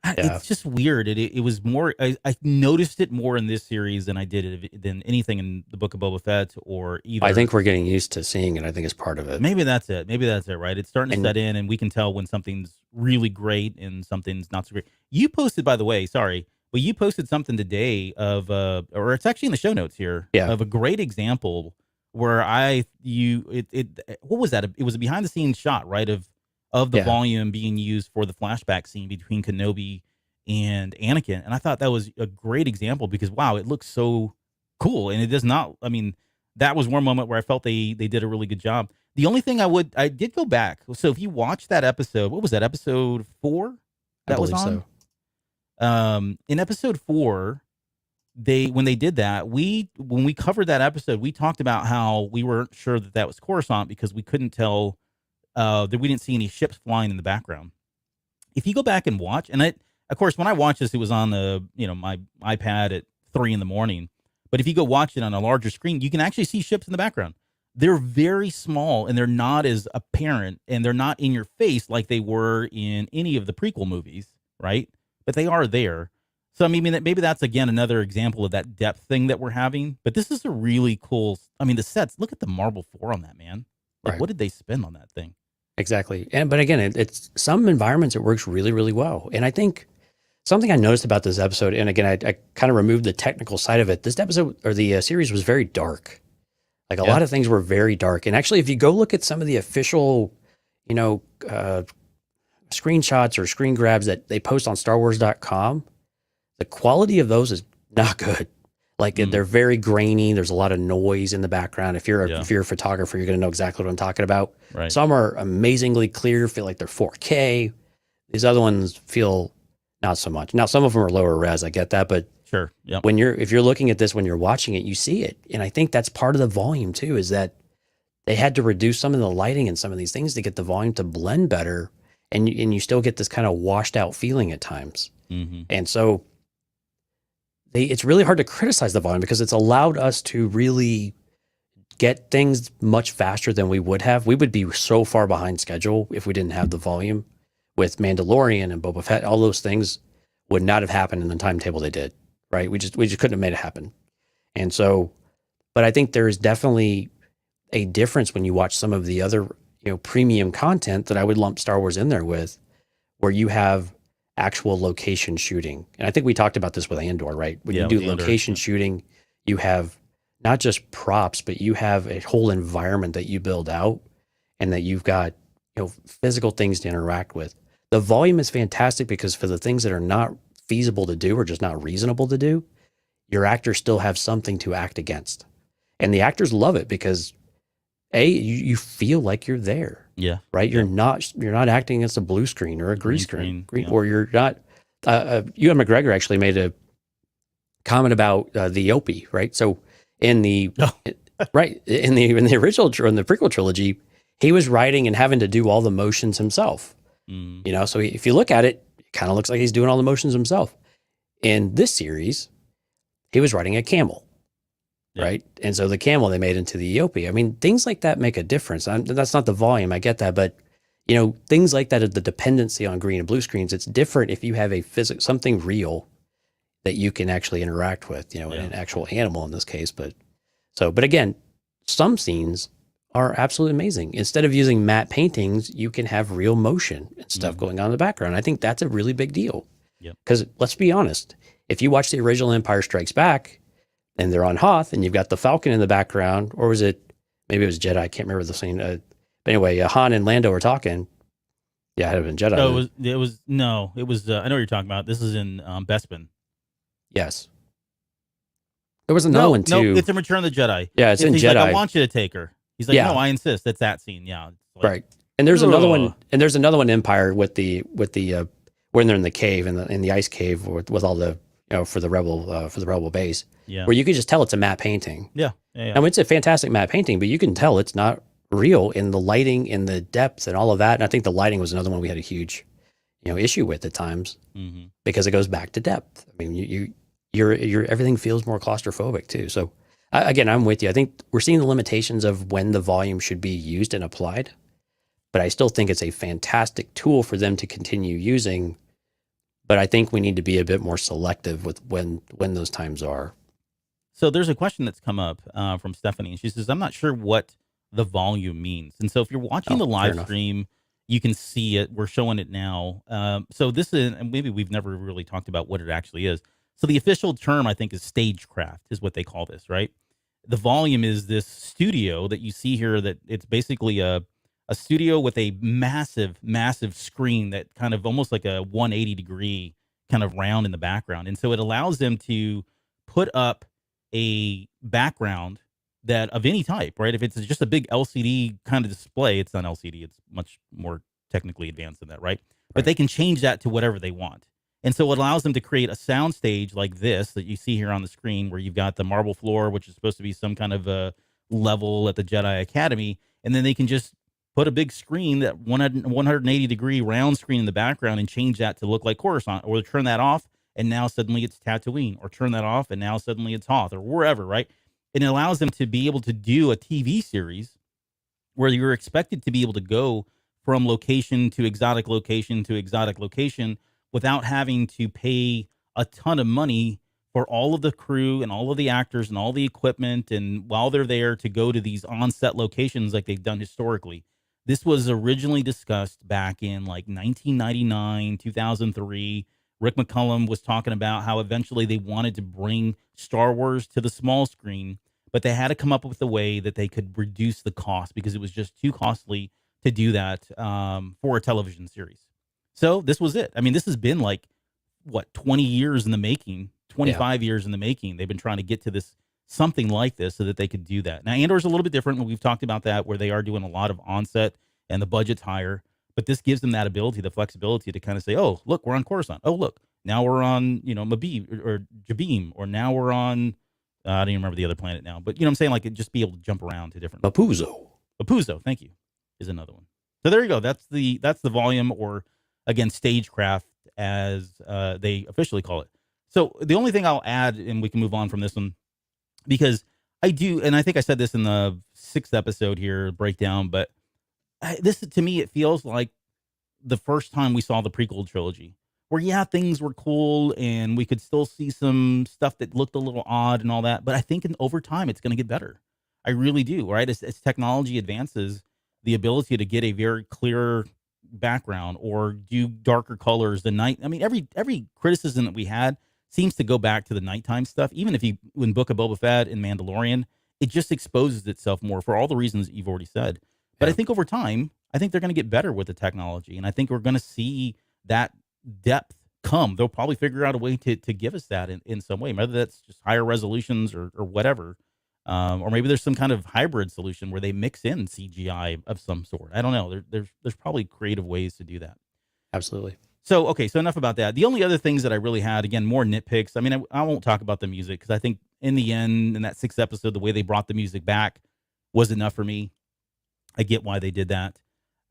Speaker 2: It's just weird. It was more. I noticed it more in this series than I did than anything in the Book of Boba Fett or either.
Speaker 3: I think we're getting used to seeing it. I think it's part of it.
Speaker 2: Maybe that's it. Right? It's starting to set in, and we can tell when something's really great and something's not so great. You posted, by the way, sorry, but you posted something today of, or it's actually in the show notes here, of a great example where what was that? It was a behind the scenes shot, right, of the volume being used for the flashback scene between Kenobi and Anakin. And I thought that was a great example because, wow, it looks so cool. And it does not, I mean, that was one moment where I felt they did a really good job. The only thing I did go back. So if you watch that episode, what was that, episode 4 that was on? So. In episode 4, when they did that, when we covered that episode, we talked about how we weren't sure that was Coruscant because we couldn't tell that we didn't see any ships flying in the background. If you go back and watch, and of course, when I watched this, it was on my iPad at 3 a.m. But if you go watch it on a larger screen, you can actually see ships in the background. They're very small and they're not as apparent and they're not in your face like they were in any of the prequel movies, right? But they are there. So I mean, maybe that's again another example of that depth thing that we're having. But this is a really cool. I mean, the sets. Look at the marble floor on that, man. Like,
Speaker 3: right.
Speaker 2: What did they spend on that thing?
Speaker 3: Exactly. But again, it's some environments it works really, really well. And I think something I noticed about this episode, and again, I kind of removed the technical side of it. This episode or the series was very dark. Like a lot of things were very dark. And actually, if you go look at some of the official, screenshots or screen grabs that they post on StarWars.com, the quality of those is not good. Like they're very grainy. There's a lot of noise in the background. If you're a photographer, you're going to know exactly what I'm talking about.
Speaker 2: Right.
Speaker 3: Some are amazingly clear, feel like they're 4K. These other ones feel not so much. Now, some of them are lower res. I get that, but
Speaker 2: sure. Yep.
Speaker 3: If you're looking at this, when you're watching it, you see it. And I think that's part of the volume too, is that they had to reduce some of the lighting and some of these things to get the volume to blend better. And you still get this kind of washed out feeling at times.
Speaker 2: Mm-hmm.
Speaker 3: And so it's really hard to criticize the volume because it's allowed us to really get things much faster than we would have. We would be so far behind schedule if we didn't have the volume with Mandalorian and Boba Fett. All those things would not have happened in the timetable they did, right? We just couldn't have made it happen. And so, but I think there is definitely a difference when you watch some of the other, premium content that I would lump Star Wars in there with, where you have actual location shooting. And I think we talked about this with Andor, right? When you do location shooting, you have not just props, but you have a whole environment that you build out, and that you've got, physical things to interact with. The volume is fantastic because for the things that are not feasible to do or just not reasonable to do, your actors still have something to act against. And the actors love it because you feel like you're there.
Speaker 2: Yeah.
Speaker 3: Right. You're not acting against a blue screen or a green screen. Or you're not. Ewan McGregor actually made a comment about the Opie. Right. So in the in the original in the prequel trilogy, he was writing and having to do all the motions himself. So if you look at it, it kind of looks like he's doing all the motions himself. In this series, he was riding a camel. Right. And so the camel they made into the Eopie. I mean, things like that make a difference. That's not the volume. I get that. But, things like that, the dependency on green and blue screens, it's different if you have something real that you can actually interact with, an actual animal in this case. But again, some scenes are absolutely amazing. Instead of using matte paintings, you can have real motion and stuff going on in the background. I think that's a really big deal. Because let's be honest, if you watch the original Empire Strikes Back, and they're on Hoth, and you've got the Falcon in the background, or maybe it was Jedi, I can't remember the scene. But anyway, Han and Lando were talking. Yeah, it had been Jedi.
Speaker 2: Oh, it was, I know what you're talking about. This is in Bespin.
Speaker 3: Yes. There was another one too.
Speaker 2: No, it's in Return of the Jedi.
Speaker 3: Yeah, it's in
Speaker 2: He's
Speaker 3: Jedi.
Speaker 2: Like, I want you to take her. He's like, no, I insist. That's that scene. Yeah.
Speaker 3: Right. And there's another one, Empire with the when they're in the cave, in the ice cave with all the, for the rebel base.
Speaker 2: Yeah.
Speaker 3: Where you could just tell it's a matte painting.
Speaker 2: Yeah.
Speaker 3: I mean, it's a fantastic matte painting, but you can tell it's not real in the lighting, in the depth, and all of that. And I think the lighting was another one we had a huge, issue with at times because it goes back to depth. I mean, you're everything feels more claustrophobic too. So again, I'm with you. I think we're seeing the limitations of when the volume should be used and applied, but I still think it's a fantastic tool for them to continue using. But I think we need to be a bit more selective with when those times are.
Speaker 2: So there's a question that's come up from Stephanie, and she says, I'm not sure what the volume means. And so if you're watching the live stream, you can see it. We're showing it now. So this is, and maybe we've never really talked about what it actually is. So the official term, I think, is stagecraft is what they call this, right? The volume is this studio that you see here that it's basically a studio with a massive, massive screen that kind of almost like a 180 degree kind of round in the background. And so it allows them to put up a background that of any type, right? If it's just a big LCD kind of display, it's not LCD, it's much more technically advanced than that, right? But they can change that to whatever they want. And so it allows them to create a sound stage like this that you see here on the screen, where you've got the marble floor, which is supposed to be some kind of a level at the Jedi Academy. And then they can just put a big screen, that 180 degree round screen in the background, and change that to look like Coruscant, or turn that off and now suddenly it's Tatooine, or turn that off and now suddenly it's Hoth, or wherever, right? And it allows them to be able to do a TV series where you're expected to be able to go from location to exotic location to exotic location without having to pay a ton of money for all of the crew and all of the actors and all the equipment, and while they're there to go to these on-set locations like they've done historically. This was originally discussed back in like 1999, 2003. Rick McCullum was talking about how eventually they wanted to bring Star Wars to the small screen, but they had to come up with a way that they could reduce the cost because it was just too costly to do that for a television series. So this was it. I mean, this has been like, 20 years in the making, 25 years in the making. They've been trying to get to this, something like this, so that they could do that. Now, Andor's a little bit different. We've talked about that, where they are doing a lot of onset and the budget's higher. But this gives them that ability, the flexibility to kind of say, oh, look, we're on Coruscant. Oh, look, now we're on, Mabib or Jabim, or now we're on, I don't even remember the other planet now. But, what I'm saying? Like, just be able to jump around to different. Mapuzo, thank you, is another one. So there you go. That's the volume, or, again, stagecraft, as they officially call it. So the only thing I'll add, and we can move on from this one, because I do, and I think I said this in the 6th episode here, breakdown, but this, to me, it feels like the first time we saw the prequel trilogy, where, things were cool and we could still see some stuff that looked a little odd and all that. But I think over time, it's going to get better. I really do, right? As technology advances, the ability to get a very clear, background or do darker colors. The night, I mean, every criticism that we had seems to go back to the nighttime stuff. Even if you, in Book of Boba Fett and Mandalorian, it just exposes itself more for all the reasons that you've already said. But I think over time, I think they're going to get better with the technology, and I think we're going to see that depth come. They'll probably figure out a way to give us that in some way, whether that's just higher resolutions or whatever. Or maybe there's some kind of hybrid solution where they mix in CGI of some sort. I don't know. There's probably creative ways to do that.
Speaker 3: Absolutely.
Speaker 2: So, okay, so enough about that. The only other things that I really had, again, more nitpicks. I mean, I won't talk about the music because I think in the end, in that 6th episode, the way they brought the music back was enough for me. I get why they did that.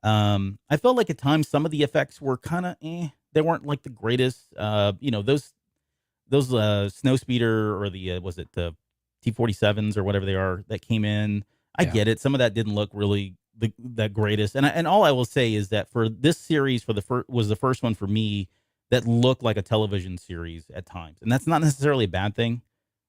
Speaker 2: I felt like at times some of the effects were kind of They weren't like the greatest. Those Snowspeeder or was it the T-47s or whatever they are that came in. I get it. Some of that didn't look really the greatest. And all I will say is that for this series, was the first one for me that looked like a television series at times. And that's not necessarily a bad thing.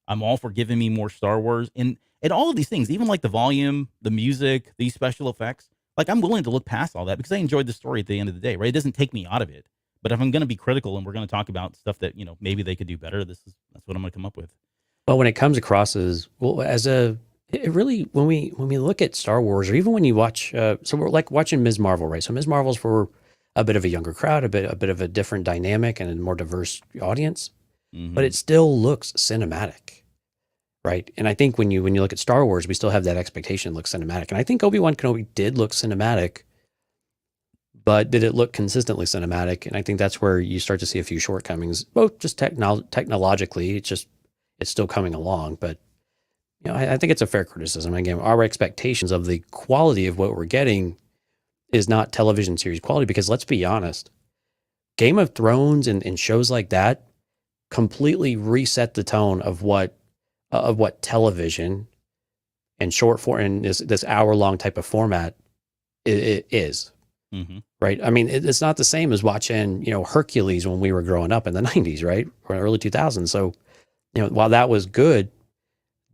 Speaker 2: I'm all for giving me more Star Wars. And all of these things, even like the volume, the music, these special effects, like I'm willing to look past all that because I enjoyed the story at the end of the day, right? It doesn't take me out of it. But if I'm going to be critical and we're going to talk about stuff that, maybe they could do better, that's what I'm going to come up with.
Speaker 3: Well, when it comes across as well, it really, when we look at Star Wars, or even when you watch, so we're like watching Ms. Marvel, right? So Ms. Marvel's for a bit of a younger crowd, a bit of a different dynamic and a more diverse audience, but it still looks cinematic, right? And I think when you look at Star Wars, we still have that expectation it looks cinematic, and I think Obi-Wan Kenobi did look cinematic, but did it look consistently cinematic? And I think that's where you start to see a few shortcomings, both just technologically. It's still coming along, but I think it's a fair criticism. Again, our expectations of the quality of what we're getting is not television series quality, because let's be honest, Game of Thrones and shows like that completely reset the tone of what television and short form and this hour-long type of format is.
Speaker 2: Mm-hmm.
Speaker 3: Right. I mean, it's not the same as watching, Hercules when we were growing up in the 90s, right? Or early 2000s. So, while that was good,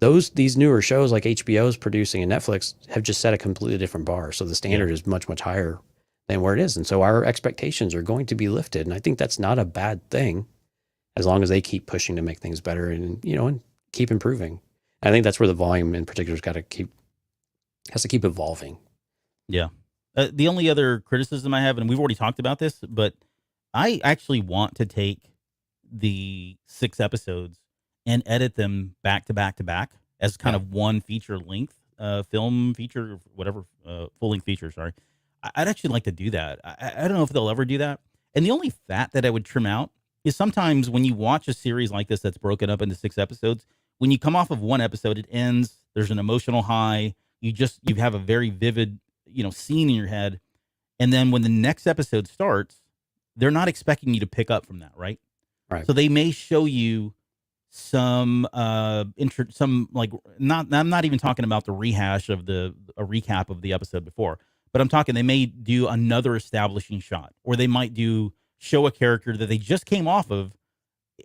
Speaker 3: these newer shows like HBO's producing and Netflix have just set a completely different bar. So the standard is much, much higher than where it is. And so our expectations are going to be lifted. And I think that's not a bad thing as long as they keep pushing to make things better and keep improving. I think that's where the volume in particular has to keep evolving.
Speaker 2: Yeah. The only other criticism I have, and we've already talked about this, but I actually want to take the 6 episodes and edit them back to back to back as kind of one feature length, film feature, whatever, full length feature. Sorry. I'd actually like to do that. I don't know if they'll ever do that. And the only fat that I would trim out is sometimes when you watch a series like this that's broken up into 6 episodes, when you come off of one episode, it ends, there's an emotional high, you have a very vivid, scene in your head. And then when the next episode starts, they're not expecting you to pick up from that, right?
Speaker 3: Right.
Speaker 2: So they may show you some I'm not even talking about the rehash of a recap of the episode before, but I'm talking they may do another establishing shot, or they might show a character that they just came off of,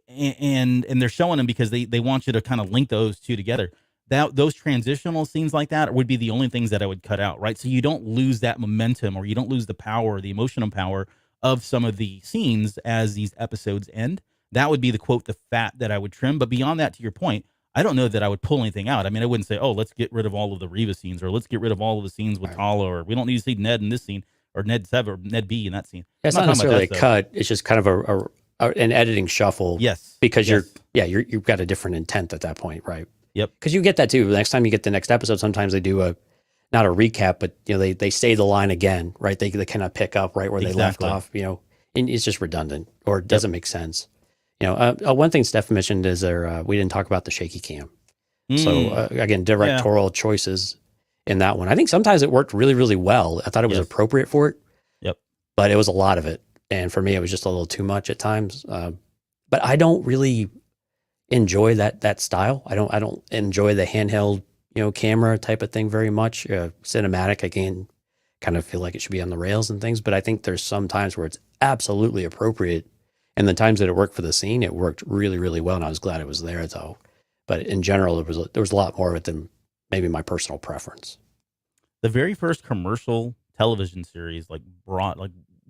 Speaker 2: and they're showing them because they want you to kind of link those two together. Those transitional scenes like that would be the only things that I would cut out, right? So you don't lose that momentum, or you don't lose the power, the emotional power of some of the scenes as these episodes end. That would be the fat that I would trim. But beyond that, to your point, I don't know that I would pull anything out. I mean, I wouldn't say, oh, let's get rid of all of the Reva scenes, or let's get rid of all of the scenes with Tala, or we don't need to see Ned in this scene, or Ned Sev or Ned B in that scene.
Speaker 3: It's not necessarily a cut. It's just kind of an editing shuffle.
Speaker 2: Yes.
Speaker 3: Because you've got a different intent at that point, right?
Speaker 2: Yep.
Speaker 3: Because you get that too. The next time you get the next episode, sometimes they do not a recap, but they say the line again, right? They kind of pick up right where they left off, and it's just redundant, or it doesn't make sense. One thing Steph mentioned is we didn't talk about the shaky cam. So again, directorial choices in that one. I think sometimes it worked really, really well. I thought it was appropriate for it.
Speaker 2: Yep.
Speaker 3: But it was a lot of it, and for me, it was just a little too much at times. But I don't really enjoy that style. I don't enjoy the handheld, camera type of thing very much. Cinematic, again, kind of feel like it should be on the rails and things. But I think there's some times where it's absolutely appropriate. And the times that it worked for the scene, it worked really, really well. And I was glad it was there, though. But in general, there was a lot more of it than maybe my personal preference.
Speaker 2: The very first commercial television series,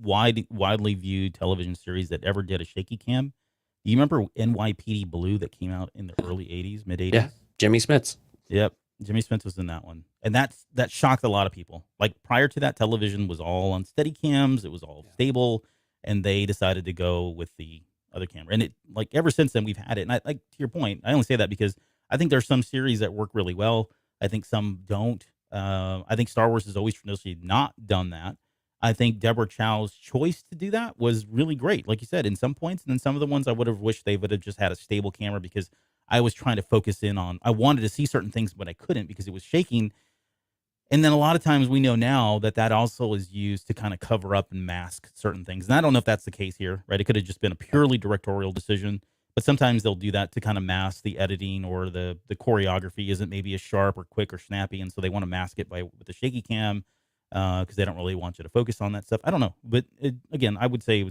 Speaker 2: widely viewed television series that ever did a shaky cam. Do you remember NYPD Blue that came out in the early 80s, mid 80s?
Speaker 3: Yeah, Jimmy Smits.
Speaker 2: Yep. Jimmy Smith was in that one. And that shocked a lot of people. Like prior to that, television was all on steady cams. It was all stable. And they decided to go with the other camera. And it like ever since then we've had it. And I like to your point, I only say that because I think there's some series that work really well. I think some don't. I think Star Wars has always traditionally not done that. I think Deborah Chow's choice to do that was really great. Like you said, in some points, and then some of the ones I would have wished they would have just had a stable camera because I was trying to focus in on, I wanted to see certain things, but I couldn't because it was shaking. And then a lot of times we know now that also is used to kind of cover up and mask certain things. And I don't know if that's the case here, right? It could have just been a purely directorial decision, but sometimes they'll do that to kind of mask the editing or the choreography isn't maybe as sharp or quick or snappy. And so they want to mask it with the shaky cam because they don't really want you to focus on that stuff. I don't know. But again, I would say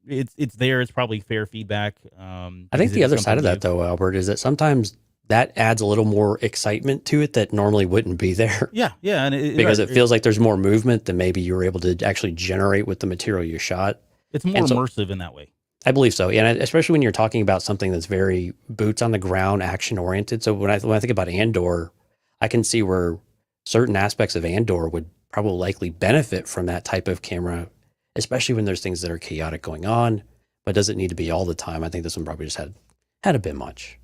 Speaker 2: it's there. It's probably fair feedback.
Speaker 3: I think the other side of that, though, Albert, is that sometimes that adds a little more excitement to it that normally wouldn't be there.
Speaker 2: Yeah, yeah. And
Speaker 3: because it feels like there's more movement than maybe you were able to actually generate with the material you shot.
Speaker 2: It's more immersive in that way.
Speaker 3: I believe so. And especially when you're talking about something that's very boots on the ground, action oriented. So when I think about Andor, I can see where certain aspects of Andor would probably likely benefit from that type of camera, especially when there's things that are chaotic going on, but doesn't need to be all the time. I think this one probably just had a bit much.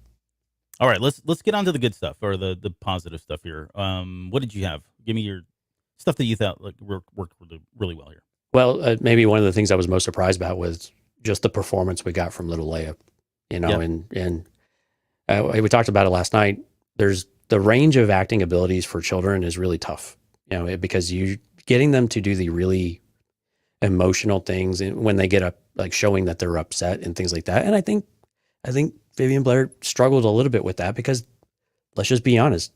Speaker 2: All right, let's get on to the good stuff or the positive stuff here. What did you have? Give me your stuff that you thought like worked really well here.
Speaker 3: Well, maybe one of the things I was most surprised about was just the performance we got from little Leia. You know, and we talked about it last night. There's the range of acting abilities for children is really tough. You know, because you getting them to do the really emotional things and when they get up, like showing that they're upset and things like that. And I think Vivian Blair struggled a little bit with that because let's just be honest,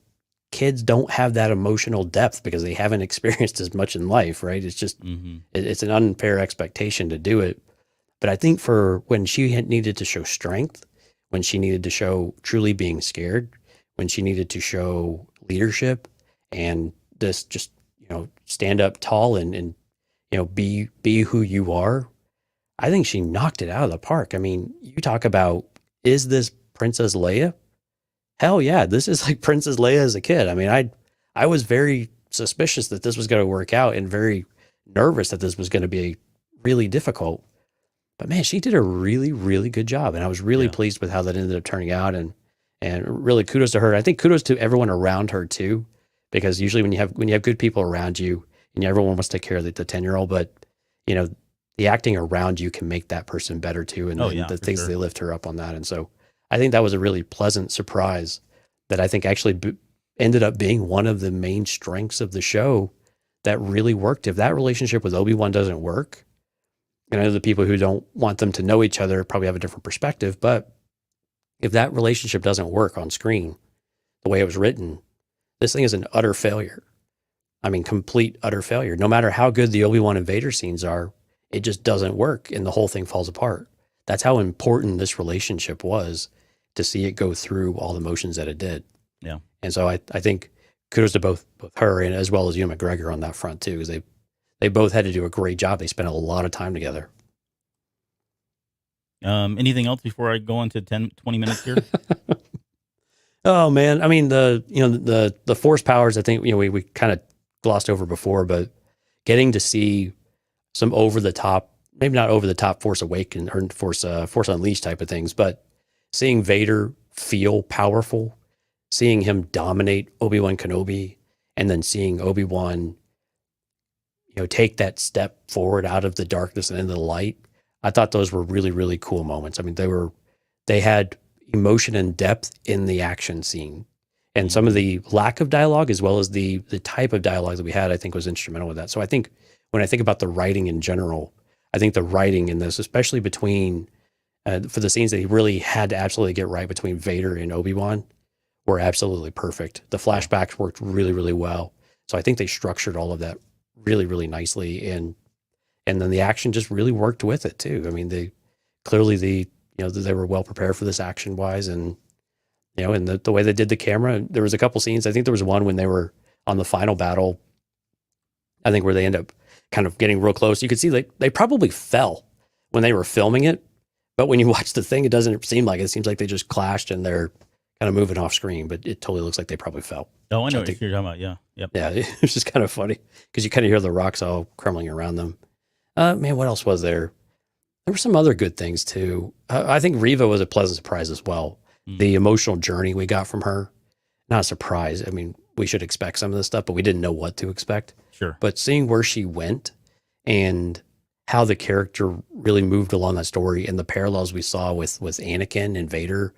Speaker 3: kids don't have that emotional depth because they haven't experienced as much in life, right? It's just, it's an unfair expectation to do it. But I think for when she had needed to show strength, when she needed to show truly being scared, when she needed to show leadership and this just, you know, stand up tall and you know, be who you are. I think she knocked it out of the park. I mean, you talk about, is this Princess Leia? Hell yeah, this is like Princess Leia as a kid. I mean, I was very suspicious that this was going to work out and very nervous that this was going to be really difficult. But man, she did a really, really good job. And I was really pleased with how that ended up turning out. And really kudos to her. I think kudos to everyone around her too. Because usually when you have good people around you, and everyone wants to take care of the 10-year-old, but you know, the acting around you can make that person better too. And the things they lift her up on that. And so I think that was a really pleasant surprise that I think actually ended up being one of the main strengths of the show that really worked. If that relationship with Obi-Wan doesn't work, and I know the people who don't want them to know each other probably have a different perspective, but if that relationship doesn't work on screen the way it was written, this thing is an utter failure. I mean, complete utter failure. No matter how good the Obi-Wan and Vader scenes are, it just doesn't work and the whole thing falls apart. That's how important this relationship was to see it go through all the motions that it did.
Speaker 2: Yeah.
Speaker 3: And so I think kudos to both her and as well as Ewan McGregor on that front too, because they both had to do a great job. They spent a lot of time together.
Speaker 2: Anything else before I go on to 10, 20 minutes here?
Speaker 3: Oh man. I mean, the force powers, I think, you know, we kind of glossed over before, but getting to see some over the top, maybe not over the top Force Awakened or Force Unleashed type of things, but seeing Vader feel powerful, seeing him dominate Obi-Wan Kenobi, and then seeing Obi-Wan, you know, take that step forward out of the darkness and into the light. I thought those were really, really cool moments. I mean, they had emotion and depth in the action scene. And some of the lack of dialogue, as well as the type of dialogue that we had, I think was instrumental with that. So I think when I think about the writing in general, I think the writing in this, especially between, for the scenes that he really had to absolutely get right between Vader and Obi-Wan, were absolutely perfect. The flashbacks worked really, really well. So I think they structured all of that really, really nicely. And then the action just really worked with it too. I mean, they were well prepared for this action wise, and you know, and the way they did the camera, there was a couple scenes. I think there was one when they were on the final battle, I think, where they end up kind of getting real close. You could see they probably fell when they were filming it, but when you watch the thing, it doesn't seem like it. It seems like they just clashed and they're kind of moving off screen, but it totally looks like they probably fell.
Speaker 2: Oh, I know what you're talking about. Yeah. Yep.
Speaker 3: Yeah, it's just kind of funny because you kind of hear the rocks all crumbling around them. Man, what else was there? There were some other good things too. I think Riva was a pleasant surprise as well. The emotional journey we got from her, not a surprise. I mean, we should expect some of this stuff, but we didn't know what to expect.
Speaker 2: Sure.
Speaker 3: But seeing where she went and how the character really moved along that story and the parallels we saw with Anakin and Vader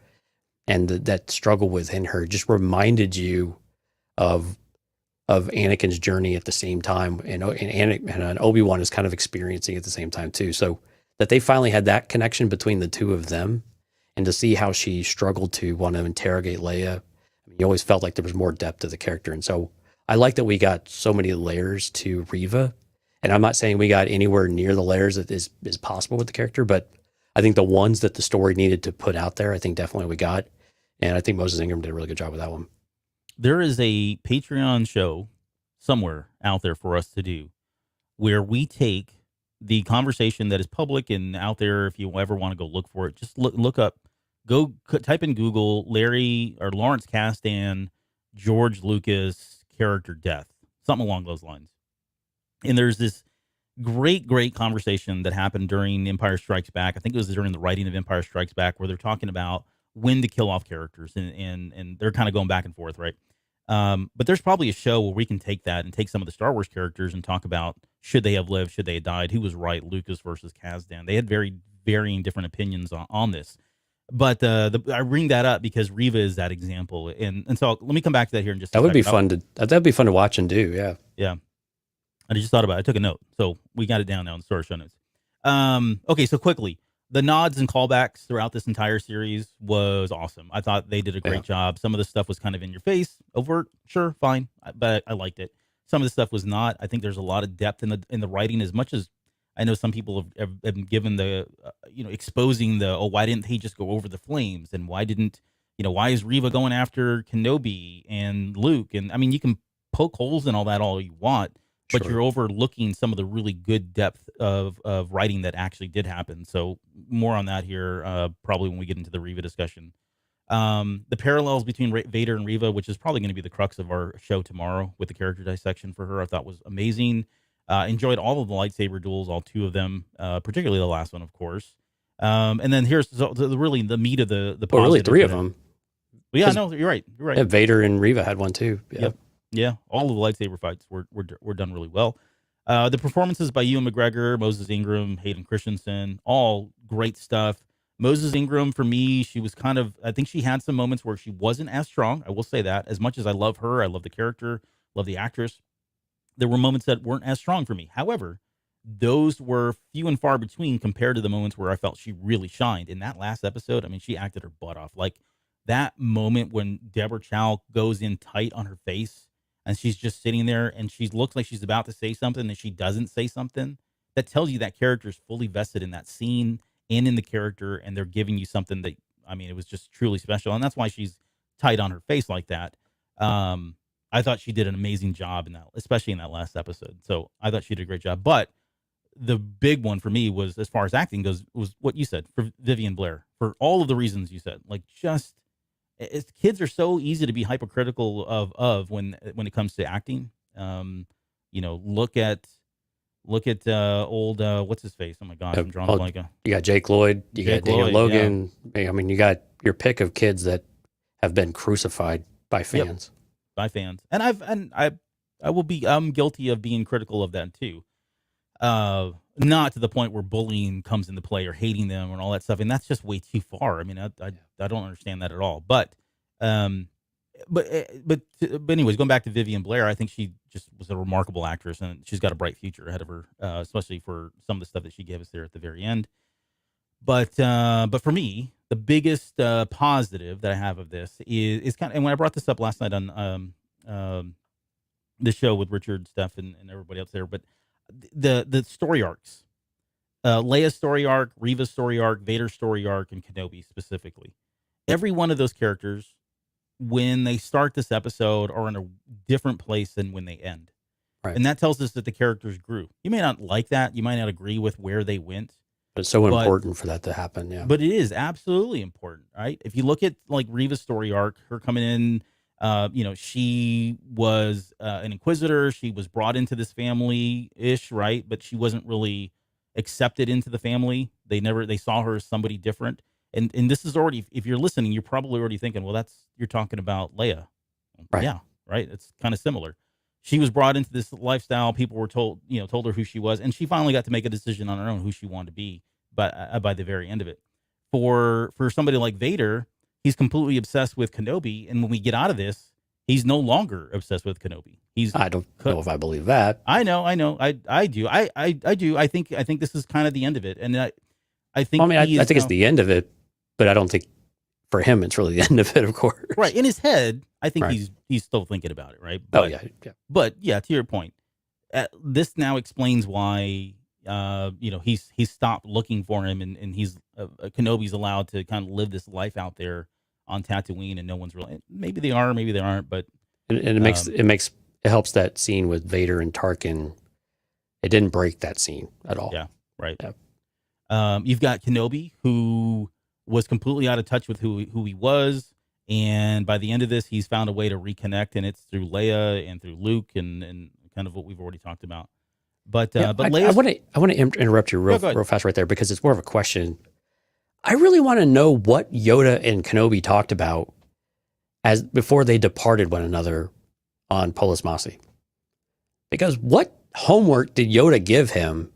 Speaker 3: and that struggle within her just reminded you of Anakin's journey at the same time, and Obi-Wan is kind of experiencing at the same time too. So that they finally had that connection between the two of them, and to see how she struggled to want to interrogate Leia, I mean, you always felt like there was more depth to the character. And so I like that we got so many layers to Riva, and I'm not saying we got anywhere near the layers that is possible with the character, but I think the ones that the story needed to put out there, I think definitely we got, and I think Moses Ingram did a really good job with that one.
Speaker 2: There is a Patreon show somewhere out there for us to do where we take the conversation that is public and out there. If you ever want to go look for it, just look up, type in Google Larry or Lawrence Kasdan, George Lucas character death, something along those lines. And there's this great conversation that happened during Empire Strikes Back. I think it was during the writing of Empire Strikes Back, where they're talking about when to kill off characters, and they're kind of going back and forth, right? But there's probably a show where we can take that and take some of the Star Wars characters and talk about, should they have lived, should they have died, who was right, Lucas versus Kasdan. They had very varying different opinions on this. But I bring that up because Riva is that example, and so let me come back to that here in just a second.
Speaker 3: That'd be fun to watch and do. Yeah.
Speaker 2: I just thought about it. I took a note, so we got it down now in the story show notes. Okay, so quickly, the nods and callbacks throughout this entire series was awesome. I thought they did a great job. Some of the stuff was kind of in your face, overt, sure, fine, but I liked it. Some of the stuff was not. I think there's a lot of depth in the writing. As much as I know some people have been given the, exposing the, why didn't he just go over the flames, and why is Riva going after Kenobi and Luke? And I mean, you can poke holes in all that all you want, but you're overlooking some of the really good depth of writing that actually did happen. So more on that here, probably when we get into the Riva discussion. The parallels between Vader and Riva, which is probably going to be the crux of our show tomorrow with the character dissection for her, I thought was amazing. Enjoyed all of the lightsaber duels, all two of them, particularly the last one, of course. And then here's really the meat of the
Speaker 3: well, really three of them.
Speaker 2: Well, yeah, no, you're right.
Speaker 3: Yeah, Vader and Riva had one too.
Speaker 2: Yep. Yeah, all of the lightsaber fights were done really well. The performances by Ewan McGregor, Moses Ingram, Hayden Christensen, all great stuff. Moses Ingram, for me, she was I think she had some moments where she wasn't as strong. I will say that. As much as I love her, I love the character, love the actress, there were moments that weren't as strong for me. However, those were few and far between compared to the moments where I felt she really shined. In that last episode, I mean, she acted her butt off. Like that moment when Deborah Chow goes in tight on her face, and she's just sitting there and she looks like she's about to say something and she doesn't say something, that tells you that character is fully vested in that scene and in the character, and they're giving you something that, I mean, it was just truly special. And that's why she's tight on her face like that. I thought she did an amazing job in that, especially in that last episode. So I thought she did a great job. But the big one for me was, as far as acting goes, was what you said for Vivian Blair, for all of the reasons you said. Like, just, kids are so easy to be hypercritical of when it comes to acting. Look at old what's his face? Oh my gosh, I'm drawing a blank.
Speaker 3: You got Jake Lloyd, you got Daniel Logan. Yeah. I mean, you got your pick of kids that have been crucified by fans.
Speaker 2: Yep. By fans, and I'm guilty of being critical of that too. Not to the point where bullying comes into play or hating them and all that stuff, and that's just way too far. I mean, I don't understand that at all. But anyways, going back to Vivian Blair, I think she just was a remarkable actress, and she's got a bright future ahead of her, especially for some of the stuff that she gave us there at the very end. But for me, the biggest positive that I have of this is kind of, and when I brought this up last night on the show with Richard, Steph, and everybody else there, but the story arcs, Leia's story arc, Reva's story arc, Vader's story arc, and Kenobi specifically. Every one of those characters, when they start this episode, are in a different place than when they end.
Speaker 3: Right.
Speaker 2: And that tells us that the characters grew. You may not like that. You might not agree with where they went.
Speaker 3: But it's so important for that to happen. Yeah.
Speaker 2: But it is absolutely important, right? If you look at like Reva's story arc, her coming in, she was an inquisitor. She was brought into this family-ish, right? But she wasn't really accepted into the family. They saw her as somebody different. And this is already, if you're listening, you're probably already thinking, well, you're talking about Leia.
Speaker 3: Right.
Speaker 2: Yeah, right. It's kind of similar. She was brought into this lifestyle. People were told her who she was, and she finally got to make a decision on her own who she wanted to be. But by the very end of it, for somebody like Vader, he's completely obsessed with Kenobi, and when we get out of this, he's no longer obsessed with Kenobi.
Speaker 3: I don't know if I believe that.
Speaker 2: I know. I do. I do. I think this is kind of the end of it, and I think.
Speaker 3: Well, I mean, I think it's the end of it, but I don't think for him it's really the end of it. Of course,
Speaker 2: right in his head, I think
Speaker 3: right.
Speaker 2: he's still thinking about it, right?
Speaker 3: But, yeah.
Speaker 2: But yeah, to your point, this now explains why he's stopped looking for him, and he's Kenobi's allowed to kind of live this life out there on Tatooine, and no one's really. Maybe they are, maybe they aren't, but
Speaker 3: and it helps that scene with Vader and Tarkin. It didn't break that scene at all.
Speaker 2: Yeah, right.
Speaker 3: Yeah.
Speaker 2: You've got Kenobi, who was completely out of touch with who he was, and by the end of this, he's found a way to reconnect, and it's through Leia and through Luke, and kind of what we've already talked about. But Leia,
Speaker 3: I want to interrupt you real fast right there, because it's more of a question. I really want to know what Yoda and Kenobi talked about before they departed one another on Polis Masi. Because what homework did Yoda give him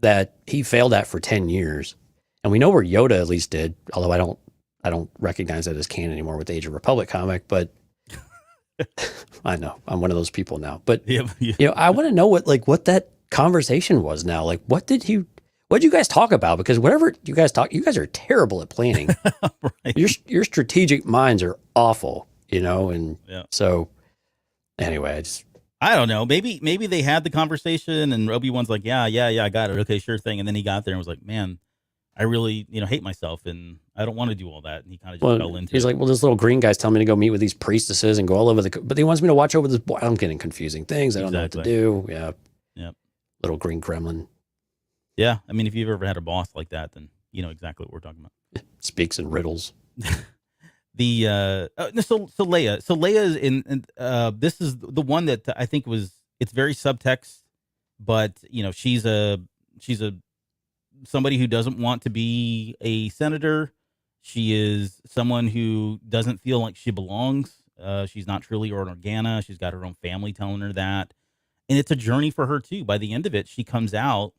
Speaker 3: that he failed at for 10 years? And we know where Yoda at least did, although I don't recognize that as canon anymore with the Age of Republic comic, but I know I'm one of those people now. But I want to know what that conversation was now. Like, what did you guys talk about? Because whatever you guys are terrible at planning. Right. Your strategic minds are awful, and so anyway,
Speaker 2: I don't know. Maybe they had the conversation and Obi-Wan's like, yeah, I got it. Okay, sure thing. And then he got there and was like, man, I really, hate myself and I don't want to do all that. And he kind of just fell into it.
Speaker 3: He's like, well, this little green guy's telling me to go meet with these priestesses and go all over but he wants me to watch over this boy. I'm getting confusing things. I don't know what to do. Yeah. Yep. Little green gremlin.
Speaker 2: Yeah. I mean, if you've ever had a boss like that, then you know exactly what we're talking about.
Speaker 3: Speaks in riddles.
Speaker 2: So Leia is in this is the one that I think it's very subtext, but she's somebody who doesn't want to be a senator. She is someone who doesn't feel like she belongs. She's not truly an Organa. She's got her own family telling her that, and it's a journey for her too. By the end of it, she comes out,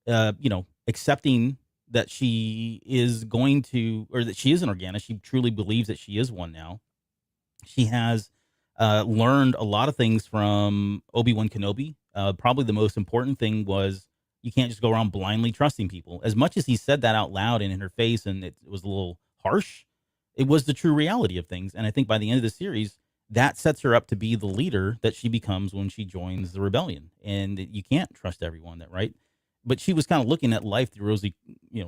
Speaker 2: accepting that she is going to, or that she is an Organa. She truly believes that she is one now. She has learned a lot of things from Obi-Wan Kenobi. Probably the most important thing was you can't just go around blindly trusting people. As much as he said that out loud and in her face, and it was a little harsh, it was the true reality of things. And I think by the end of the series, that sets her up to be the leader that she becomes when she joins the rebellion. And you can't trust everyone, right? But she was kind of looking at life through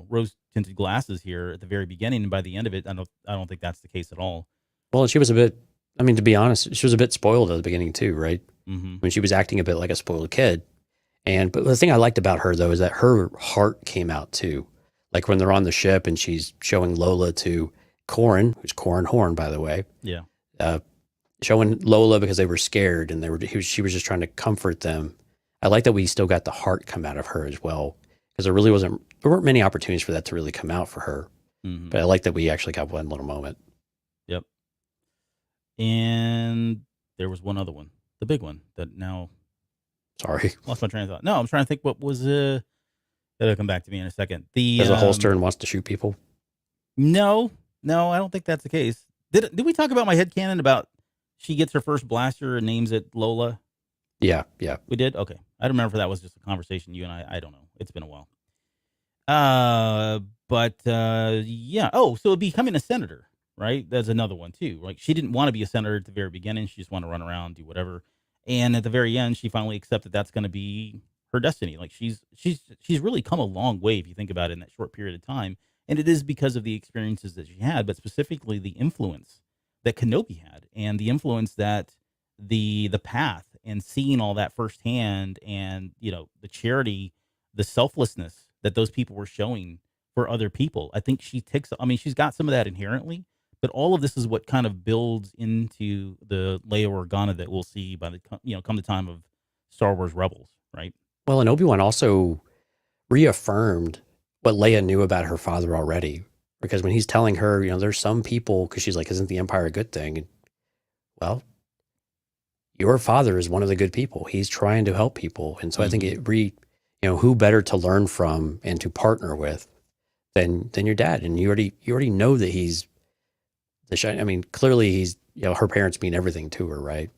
Speaker 2: rose-tinted glasses here at the very beginning, and by the end of it, I don't think that's the case at all.
Speaker 3: Well, she was a bit. I mean, to be honest, she was a bit spoiled at the beginning too, right?
Speaker 2: Mm-hmm.
Speaker 3: When she was acting a bit like a spoiled kid. But the thing I liked about her though is that her heart came out too. Like when they're on the ship and she's showing Lola to Corran, who's Corran Horn, by the way.
Speaker 2: Yeah.
Speaker 3: Showing Lola because they were scared and she was just trying to comfort them. I like that we still got the heart come out of her as well, because there weren't many opportunities for that to really come out for her. Mm-hmm. But I like that we actually got one little moment.
Speaker 2: Yep. And there was one other one, the big one that now.
Speaker 3: Sorry,
Speaker 2: lost my train of thought. No, I'm trying to think what was. That'll come back to me in a second.
Speaker 3: Has a holster and wants to shoot people.
Speaker 2: No, I don't think that's the case. Did we talk about my headcanon about she gets her first blaster and names it Lola?
Speaker 3: Yeah.
Speaker 2: We did? Okay. I don't remember if that was just a conversation you and I don't know. It's been a while. Yeah. Oh, so becoming a senator, right? That's another one too. Like she didn't want to be a senator at the very beginning. She just wanted to run around, do whatever. And at the very end, she finally accepted that's going to be her destiny. Like she's really come a long way if you think about it in that short period of time. And it is because of the experiences that she had, but specifically the influence that Kenobi had and the influence that the path and seeing all that firsthand, and the charity, the selflessness that those people were showing for other people. I think she takes. I mean, she's got some of that inherently, but all of this is what kind of builds into the Leia Organa that we'll see by the come the time of Star Wars Rebels, right?
Speaker 3: Well, and Obi-Wan also reaffirmed what Leia knew about her father already, because when he's telling her, there's some people, because she's like, isn't the Empire a good thing? And, well, your father is one of the good people. He's trying to help people. And so I think who better to learn from and to partner with than your dad? And you already know that he's I mean, clearly he's, her parents mean everything to her, right?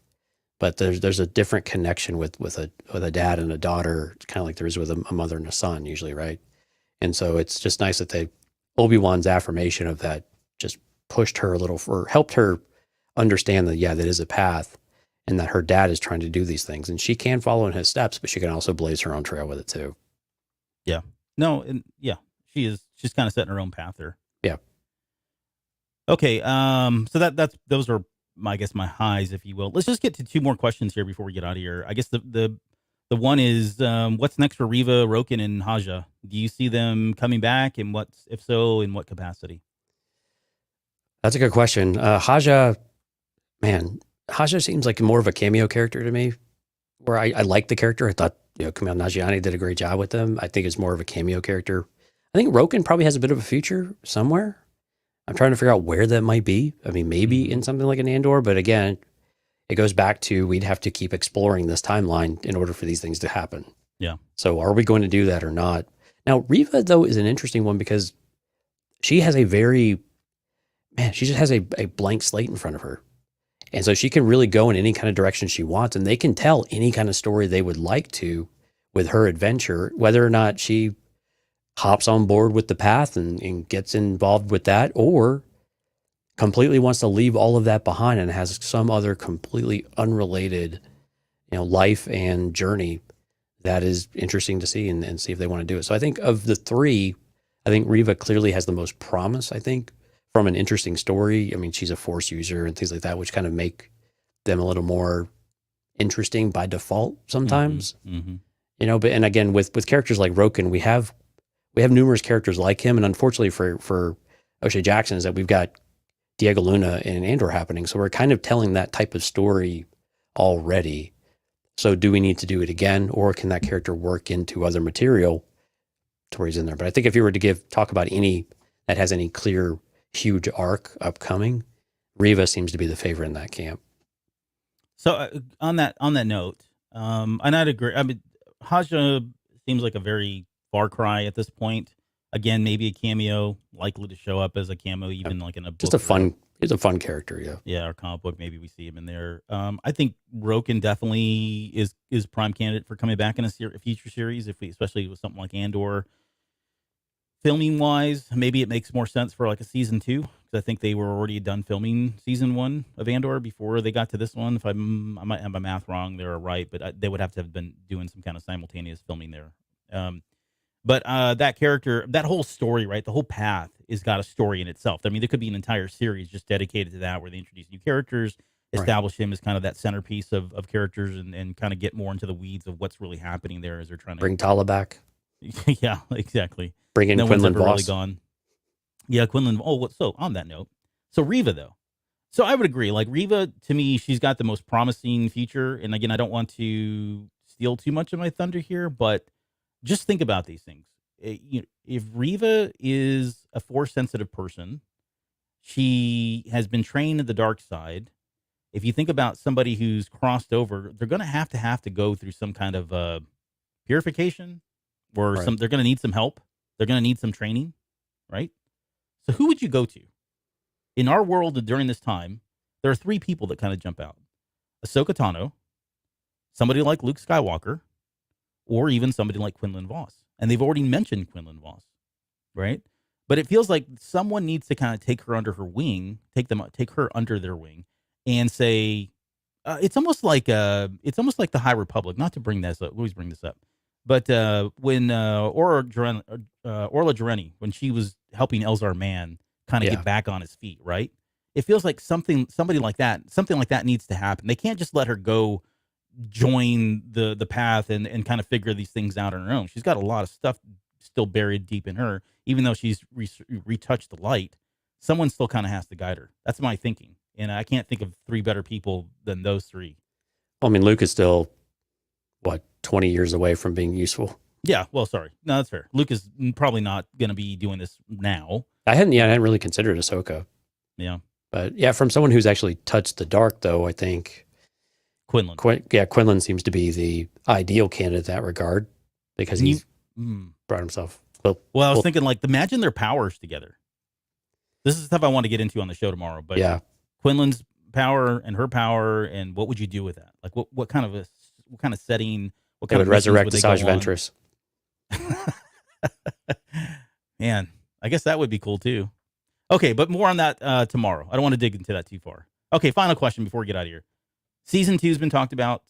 Speaker 3: But there's a different connection with a dad and a daughter, kind of like there is with a mother and a son usually, right? And so it's just nice that Obi-Wan's affirmation of that just pushed her a little, or helped her understand that, that is a path, and that her dad is trying to do these things, and she can follow in his steps, but she can also blaze her own trail with it too.
Speaker 2: Yeah. No, and she's kind of setting her own path there.
Speaker 3: Yeah.
Speaker 2: Okay, so those are my highs, if you will. Let's just get to two more questions here before we get out of here. I guess the one is, what's next for Reva, Roken, and Haja? Do you see them coming back, and if so, in what capacity?
Speaker 3: That's a good question. Haja seems like more of a cameo character to me, where I like the character. I thought, Kumail Nanjiani did a great job with them. I think it's more of a cameo character. I think Roken probably has a bit of a future somewhere. I'm trying to figure out where that might be. I mean, maybe in something like an Andor, but again, it goes back to, we'd have to keep exploring this timeline in order for these things to happen.
Speaker 2: Yeah.
Speaker 3: So are we going to do that or not? Now, Reva, though, is an interesting one, because she has she just has a blank slate in front of her. And so she can really go in any kind of direction she wants, and they can tell any kind of story they would like to with her adventure, whether or not she hops on board with the path and gets involved with that, or completely wants to leave all of that behind and has some other completely unrelated, life and journey that is interesting to see, and see if they want to do it. So I think of the three, I think Reva clearly has the most promise, I think, from an interesting story. I mean, she's a Force user and things like that, which kind of make them a little more interesting by default sometimes. But, and again, with characters like Roken, we have numerous characters like him, and unfortunately for O'Shea Jackson is that we've got Diego Luna and Andor happening, so we're kind of telling that type of story already. So do we need to do it again, or can that character work into other material to where he's in there? But I think if you were to talk about any that has any clear, huge arc upcoming, Reva seems to be the favorite in that camp.
Speaker 2: So on that note, and I'd agree. I mean, Haja seems like a very far cry at this point. Again, maybe a cameo, likely to show up as a cameo, even like in a book. He's a fun character, yeah. Yeah, or comic book, maybe we see him in there. I think Roken definitely is prime candidate for coming back in a future series, especially with something like Andor. Filming wise, maybe it makes more sense for like a season 2, because I think they were already done filming season 1 of Andor before they got to this one. If I might have my math wrong, they're right, but they would have to have been doing some kind of simultaneous filming there. But that character, that whole story, right? The whole path has got a story in itself. I mean, there could be an entire series just dedicated to that, where they introduce new characters, establish him as kind of that centerpiece of characters, and kind of get more into the weeds of what's really happening there as they're trying to
Speaker 3: bring Tala back.
Speaker 2: Yeah, exactly.
Speaker 3: Bring in Quinlan Vos.
Speaker 2: Really gone. Yeah, Quinlan. Oh, so on that note, so Reva though. So I would agree. Like Reva, to me, she's got the most promising future. And again, I don't want to steal too much of my thunder here, but just think about these things. If Reva is a Force-sensitive person, she has been trained in the dark side. If you think about somebody who's crossed over, they're going to have to go through some kind of purification, or they're going to need some help. They're going to need some training, right? So who would you go to? In our world during this time, there are 3 people that kind of jump out. Ahsoka Tano, somebody like Luke Skywalker, or even somebody like Quinlan Vos. And they've already mentioned Quinlan Vos, right? But it feels like someone needs to kind of take her under her wing, take her under their wing, and say, it's almost like the High Republic. Not to bring this up, always bring this up, but when Orla Jareni, when she was helping Elzar Mann kind of get back on his feet, right? It feels like something like that needs to happen. They can't just let her go join the path and kind of figure these things out on her own. She's got a lot of stuff still buried deep in her, even though she's retouched the light. Someone still kind of has to guide her. That's my thinking, and I can't think of three better people than those three.
Speaker 3: Well, I mean, Luke is still 20 years away from being useful.
Speaker 2: Yeah, well, sorry. No, that's fair. Luke is probably not going to be doing this now.
Speaker 3: I hadn't really considered Ahsoka.
Speaker 2: Yeah.
Speaker 3: But yeah, from someone who's actually touched the dark, though, I think
Speaker 2: Quinlan.
Speaker 3: Quinlan seems to be the ideal candidate in that regard because he's brought himself.
Speaker 2: Well, I was thinking, like, imagine their powers together. This is stuff I want to get into on the show tomorrow. But
Speaker 3: yeah,
Speaker 2: Quinlan's power and her power, and what would you do with that? Like, what kind of setting? What kind
Speaker 3: of resurrect Asajj Ventress?
Speaker 2: Man, I guess that would be cool too. Okay, but more on that tomorrow. I don't want to dig into that too far. Okay, final question before we get out of here. Season 2 has been talked about.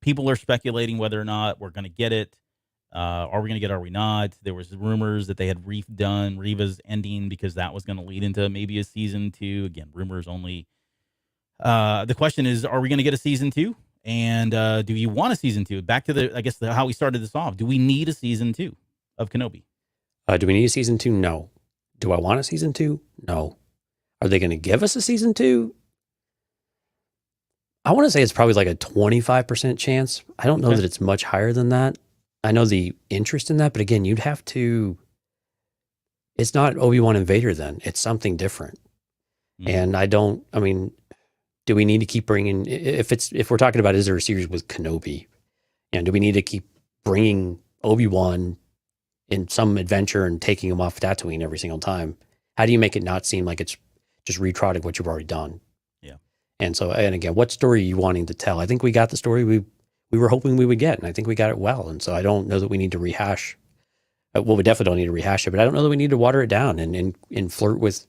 Speaker 2: People are speculating whether or not we're going to get it. Are we going to get it? Are we not? There was rumors that they had redone Reva's ending because that was going to lead into maybe a season 2. Again, rumors only. The question is, are we going to get a season 2? And do you want a season 2? Back to how we started this off. Do we need a season 2 of Kenobi?
Speaker 3: Do we need a season 2? No. Do I want a season 2? No. Are they going to give us a season 2? I want to say it's probably like a 25% chance. I don't know that it's much higher than that. I know the interest in that, but again, you'd have to. It's not Obi-Wan and Vader then. It's something different. And do we need to keep bringing, if we're talking about, is there a series with Kenobi? And do we need to keep bringing Obi-Wan in some adventure and taking him off Tatooine every single time? How do you make it not seem like it's just retrotting what you've already done? Yeah. And so, and again, what story are you wanting to tell? I think we got the story we were hoping we would get, and I think we got it well. And so I don't know that we need to rehash. Well, we definitely don't need to rehash it, but I don't know that we need to water it down and flirt with,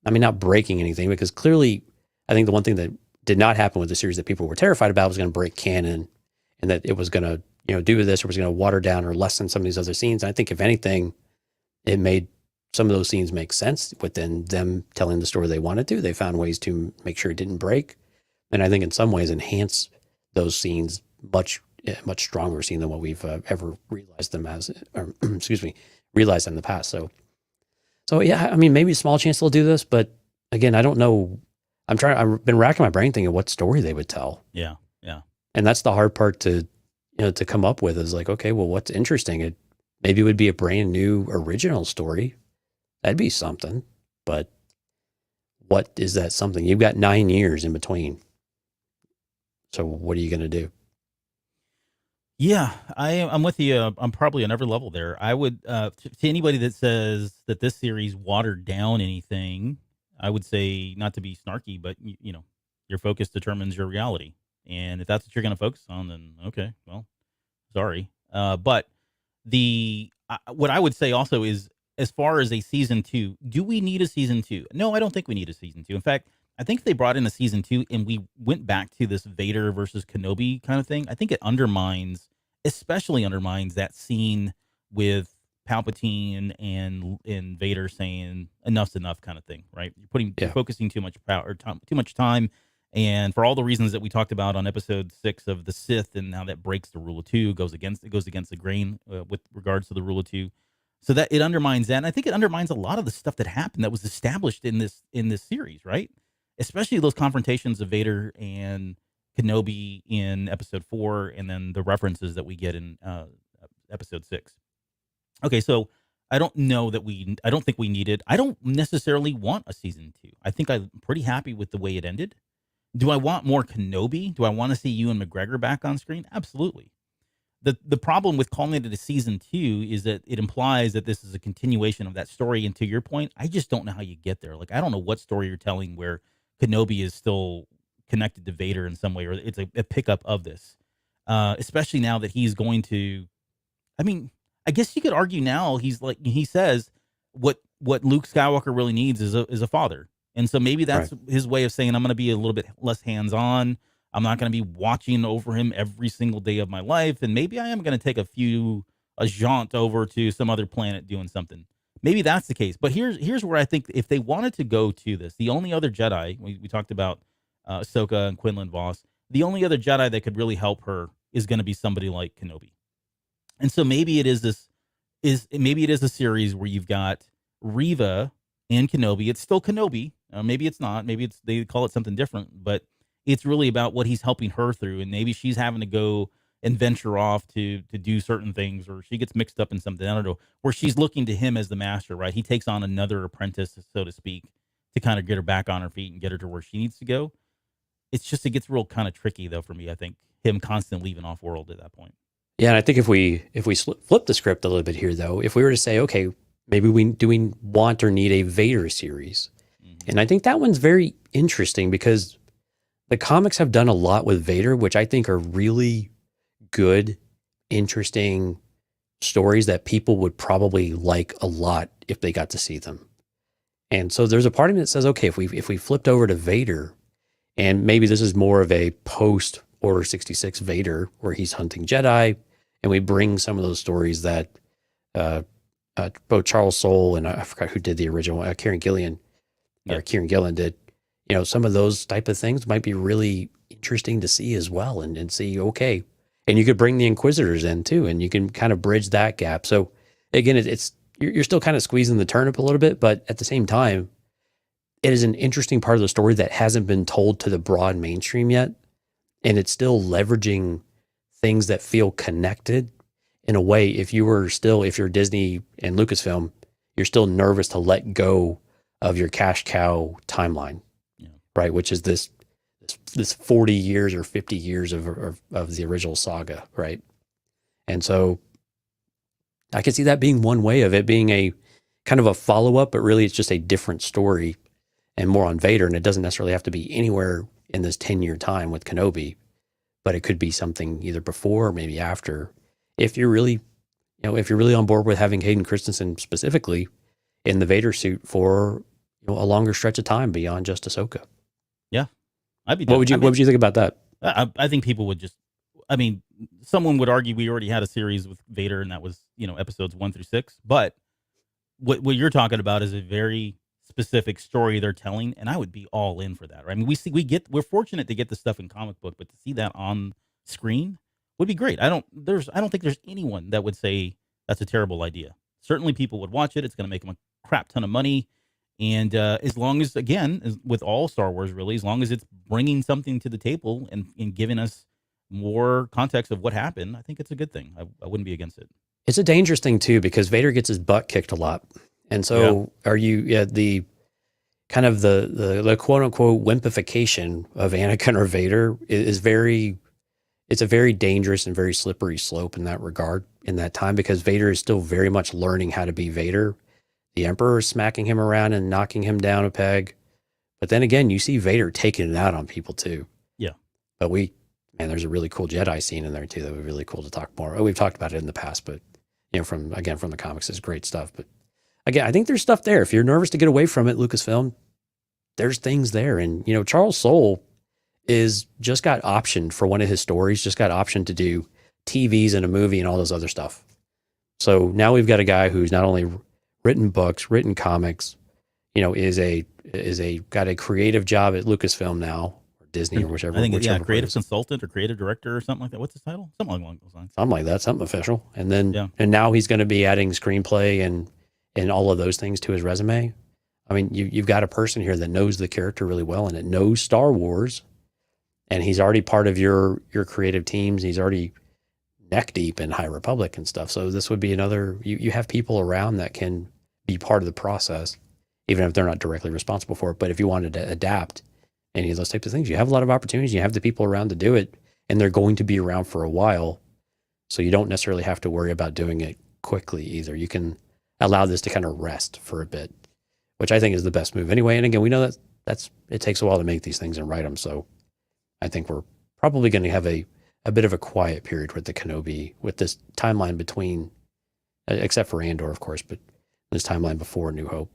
Speaker 3: not breaking anything, because clearly I think the one thing that did not happen with the series that people were terrified about was going to break canon, and that it was going to, do this, or was going to water down or lessen some of these other scenes. And I think if anything, it made some of those scenes make sense within them telling the story they wanted to. They found ways to make sure it didn't break. And I think in some ways enhance those scenes much stronger scene than what we've ever realized them as, or realized in the past. So yeah, maybe a small chance they'll do this, but again, I don't know. I've been racking my brain thinking what story they would tell.
Speaker 2: Yeah.
Speaker 3: And that's the hard part to come up with, is like, okay, well, what's interesting? Maybe it would be a brand new original story. That'd be something. But what is that something? You've got 9 years in between. So what are you going to do?
Speaker 2: Yeah, I'm with you. I'm probably on every level there. I would, to anybody that says that this series watered down anything, I would say, not to be snarky, but your focus determines your reality. And if that's what you're going to focus on, then okay, well, sorry. But what I would say also is, as far as a season 2, do we need a season 2? No, I don't think we need a season 2. In fact, I think if they brought in a season 2 and we went back to this Vader versus Kenobi kind of thing, I think it especially undermines that scene with Palpatine and Vader saying enough's enough kind of thing, right? You're focusing too much power, too much time. And for all the reasons that we talked about on episode 6 of the Sith, and how that breaks the rule of 2, goes against the grain with regards to the rule of 2. So that it undermines that. And I think it undermines a lot of the stuff that happened that was established in this series, right? Especially those confrontations of Vader and Kenobi in episode 4, and then the references that we get in episode 6. Okay, so I don't think we need it. I don't necessarily want a season 2. I think I'm pretty happy with the way it ended. Do I want more Kenobi? Do I want to see Ewan McGregor back on screen? Absolutely. The problem with calling it a season 2 is that it implies that this is a continuation of that story. And to your point, I just don't know how you get there. Like, I don't know what story you're telling where Kenobi is still connected to Vader in some way, or it's a pickup of this. Especially now that he's going to, I guess you could argue now he says what Luke Skywalker really needs is a father. And so maybe that's his way of saying, I'm going to be a little bit less hands-on. I'm not going to be watching over him every single day of my life. And maybe I am going to take a jaunt over to some other planet doing something. Maybe that's the case. But here's where I think if they wanted to go to this, the only other Jedi, we talked about Ahsoka and Quinlan Voss, the only other Jedi that could really help her is going to be somebody like Kenobi. And so maybe it is a series where you've got Reva and Kenobi. It's still Kenobi. Maybe it's not. Maybe they call it something different, but it's really about what he's helping her through. And maybe she's having to go and venture off to do certain things, or she gets mixed up in something. I don't know, where she's looking to him as the master, right? He takes on another apprentice, so to speak, to kind of get her back on her feet and get her to where she needs to go. It gets real kind of tricky though for me. I think him constantly leaving off world at that point.
Speaker 3: Yeah, and I think if we flip the script a little bit here, though, if we were to say, okay, maybe we want or need a Vader series, and I think that one's very interesting because the comics have done a lot with Vader, which I think are really good, interesting stories that people would probably like a lot if they got to see them. And so there's a part of me that says, okay, if we flipped over to Vader, and maybe this is more of a post Order 66 Vader where he's hunting Jedi, and we bring some of those stories that both Charles Soule and I forgot who did the original, Kieran Gillen did. You know, some of those type of things might be really interesting to see as well, and see, okay. And you could bring the Inquisitors in too, and you can kind of bridge that gap. So again, you're still kind of squeezing the turnip a little bit, but at the same time, it is an interesting part of the story that hasn't been told to the broad mainstream yet. And it's still leveraging things that feel connected in a way. If you're Disney and Lucasfilm, you're still nervous to let go of your cash cow timeline, right? Which is this 40 years or 50 years of the original saga, right? And so I could see that being one way of it being a kind of a follow-up, but really it's just a different story and more on Vader. And it doesn't necessarily have to be anywhere in this 10-year time with Kenobi, but it could be something either before or maybe after. If you're really on board with having Hayden Christensen specifically in the Vader suit for a longer stretch of time beyond just Ahsoka.
Speaker 2: Yeah. I'd be
Speaker 3: down. What would you think about that?
Speaker 2: I think people would someone would argue we already had a series with Vader and that was, episodes 1 through 6, but what you're talking about is a very specific story they're telling, and I would be all in for that. Right? I mean, we're fortunate to get the stuff in comic book, but to see that on screen would be great. I don't think there's anyone that would say that's a terrible idea. Certainly people would watch it. It's going to make them a crap ton of money. And as long as, again, with all Star Wars, really, as long as it's bringing something to the table and giving us more context of what happened, I think it's a good thing. I wouldn't be against it.
Speaker 3: It's a dangerous thing, too, because Vader gets his butt kicked a lot. And so the kind of the quote unquote wimpification of Anakin or Vader is it's a very dangerous and very slippery slope in that regard in that time, because Vader is still very much learning how to be Vader. The Emperor is smacking him around and knocking him down a peg. But then again, you see Vader taking it out on people too. Yeah. But there's a really cool Jedi scene in there too that would be really cool to talk more. We've talked about it in the past, but from the comics is great stuff. But again, I think there's stuff there. If you're nervous to get away from it, Lucasfilm, there's things there. And, Charles Soule just got optioned for one of his stories, just got optioned to do TVs and a movie and all this other stuff. So now we've got a guy who's not only written books, written comics, got a creative job at Lucasfilm now, or Disney, or whichever.
Speaker 2: I think creative consultant or creative director or something like that. What's his title? Something along those lines.
Speaker 3: Something like that, something official. And then and now he's going to be adding screenplay and all of those things to his resume. I mean, you've got a person here that knows the character really well, and it knows Star Wars, and he's already part of your creative teams. He's already neck deep in High Republic and stuff. So this would be another, you have people around that can be part of the process, even if they're not directly responsible for it. But if you wanted to adapt any of those types of things, you have a lot of opportunities. You have the people around to do it, and they're going to be around for a while. So you don't necessarily have to worry about doing it quickly either. You can allow this to kind of rest for a bit, which I think is the best move anyway. And again, we know that it takes a while to make these things and write them. So I think we're probably going to have a bit of a quiet period with the Kenobi, with this timeline between, except for Andor, of course, but this timeline before New Hope.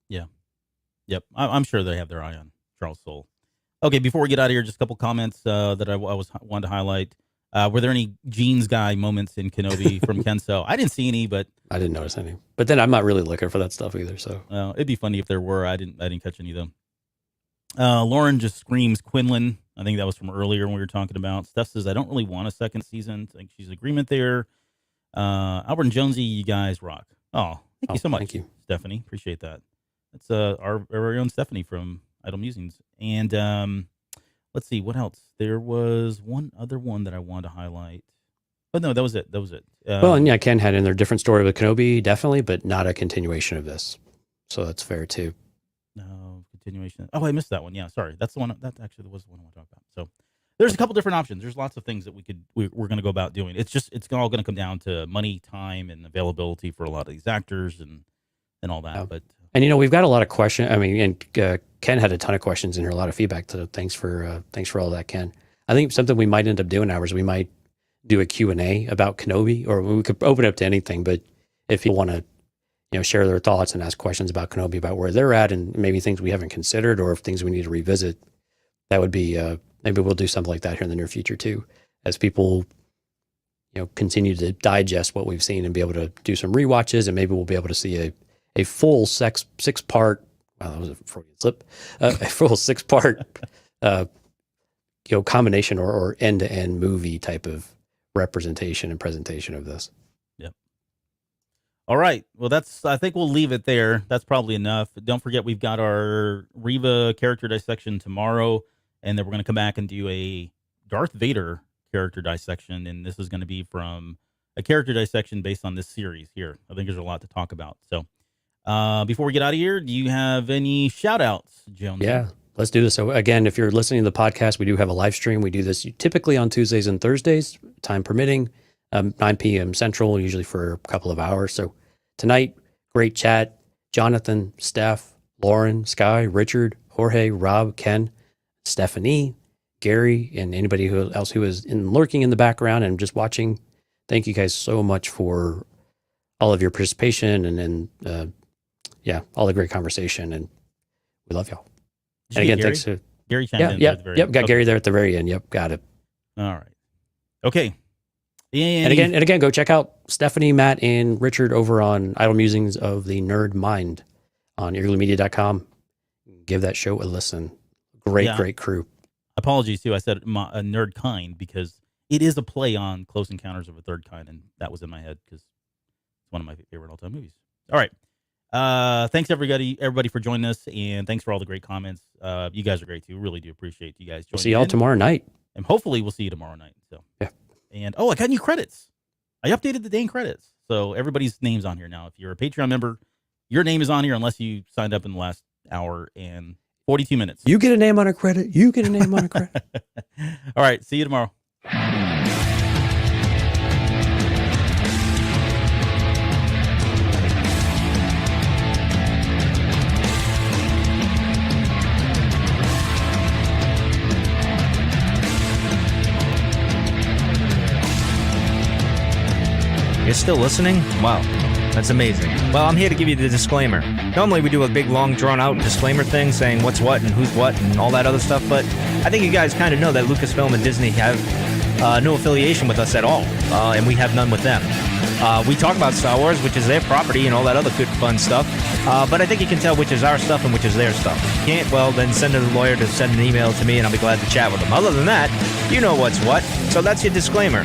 Speaker 2: Yeah. Yep. I'm sure they have their eye on Charles Soule. Okay, before we get out of here, just a couple comments that I wanted to highlight. Were there any Jeans guy moments in Kenobi from Kenso? I didn't see any, but
Speaker 3: I didn't notice any. But then I'm not really looking for that stuff either. So
Speaker 2: it'd be funny if there were. I didn't catch any of them. Lauren just screams Quinlan. I think that was from earlier when we were talking about. Steph says, I don't really want a second season. I think she's in agreement there. Albert and Jonesy, you guys rock. Oh, thank you so much.
Speaker 3: Thank you,
Speaker 2: Stephanie. Appreciate that. That's our very own Stephanie from Idle Musings. And let's see, what else? There was one other one that I wanted to highlight. But no, that was it.
Speaker 3: Well, and yeah, Ken had in their different story with Kenobi, definitely, but not a continuation of this. So that's fair too.
Speaker 2: No, continuation. Oh, I missed that one. Yeah, sorry. That's the one. That actually was the one I want to talk about. So there's a couple different options. There's lots of things that we're going to go about doing. It's all going to come down to money, time, and availability for a lot of these actors and all that.
Speaker 3: Yeah.
Speaker 2: But
Speaker 3: and we've got a lot of questions. I mean, and Ken had a ton of questions in here, a lot of feedback. So thanks for all that, Ken. I think something we might end up doing now is we might do a Q&A about Kenobi, or we could open up to anything. But if you want to, share their thoughts and ask questions about Kenobi, about where they're at, and maybe things we haven't considered, or if things we need to revisit, that would be maybe we'll do something like that here in the near future too, as people continue to digest what we've seen and be able to do some rewatches, and maybe we'll be able to see a full 6-part. Wow, that was a Freudian slip. A full 6-part combination or end-to-end movie type of representation and presentation of this.
Speaker 2: Yep. All right. Well, I think we'll leave it there. That's probably enough. Don't forget, we've got our Reva character dissection tomorrow, and then we're going to come back and do a Darth Vader character dissection, and this is going to be from a character dissection based on this series here. I think there's a lot to talk about. So before we get out of here, do you have any shout outs, Jones?
Speaker 3: Yeah. Let's do this. So again, if you're listening to the podcast, we do have a live stream. We do this typically on Tuesdays and Thursdays, time permitting, 9 p.m. Central, usually for a couple of hours. So tonight, great chat. Jonathan, Steph, Lauren, Sky, Richard, Jorge, Rob, Ken, Stephanie, Gary, and anybody else who is lurking in the background and just watching. Thank you guys so much for all of your participation and all the great conversation. And we love y'all. And again, thanks to
Speaker 2: Gary chimed in.
Speaker 3: Yep. Got Gary there at the very end. Yep, got it.
Speaker 2: All right. Okay.
Speaker 3: And again, go check out Stephanie, Matt, and Richard over on Idle Musings of the Nerd Mind on earlymedia.com. Give that show a listen. Great crew.
Speaker 2: Apologies too. I said a nerd kind because it is a play on Close Encounters of a Third Kind, and that was in my head because it's one of my favorite all-time movies. All right. Thanks everybody for joining us, and thanks for all the great comments. You guys are great too. Really do appreciate you guys joining.
Speaker 3: We'll see y'all tomorrow night.
Speaker 2: And hopefully we'll see you tomorrow night. So
Speaker 3: yeah.
Speaker 2: And I got new credits. I updated the dang credits. So everybody's name's on here now. If you're a Patreon member, your name is on here unless you signed up in the last hour and 42 minutes.
Speaker 3: You get a name on a credit.
Speaker 2: All right. See you tomorrow.
Speaker 1: You're still listening? Wow, that's amazing. Well, I'm here to give you the disclaimer. Normally we do a big, long, drawn-out disclaimer thing saying what's what and who's what and all that other stuff, but I think you guys kind of know that Lucasfilm and Disney have no affiliation with us at all, and we have none with them. We talk about Star Wars, which is their property and all that other good, fun stuff, but I think you can tell which is our stuff and which is their stuff. If you can't, well, then send a lawyer to send an email to me, and I'll be glad to chat with them. Other than that, you know what's what, so that's your disclaimer.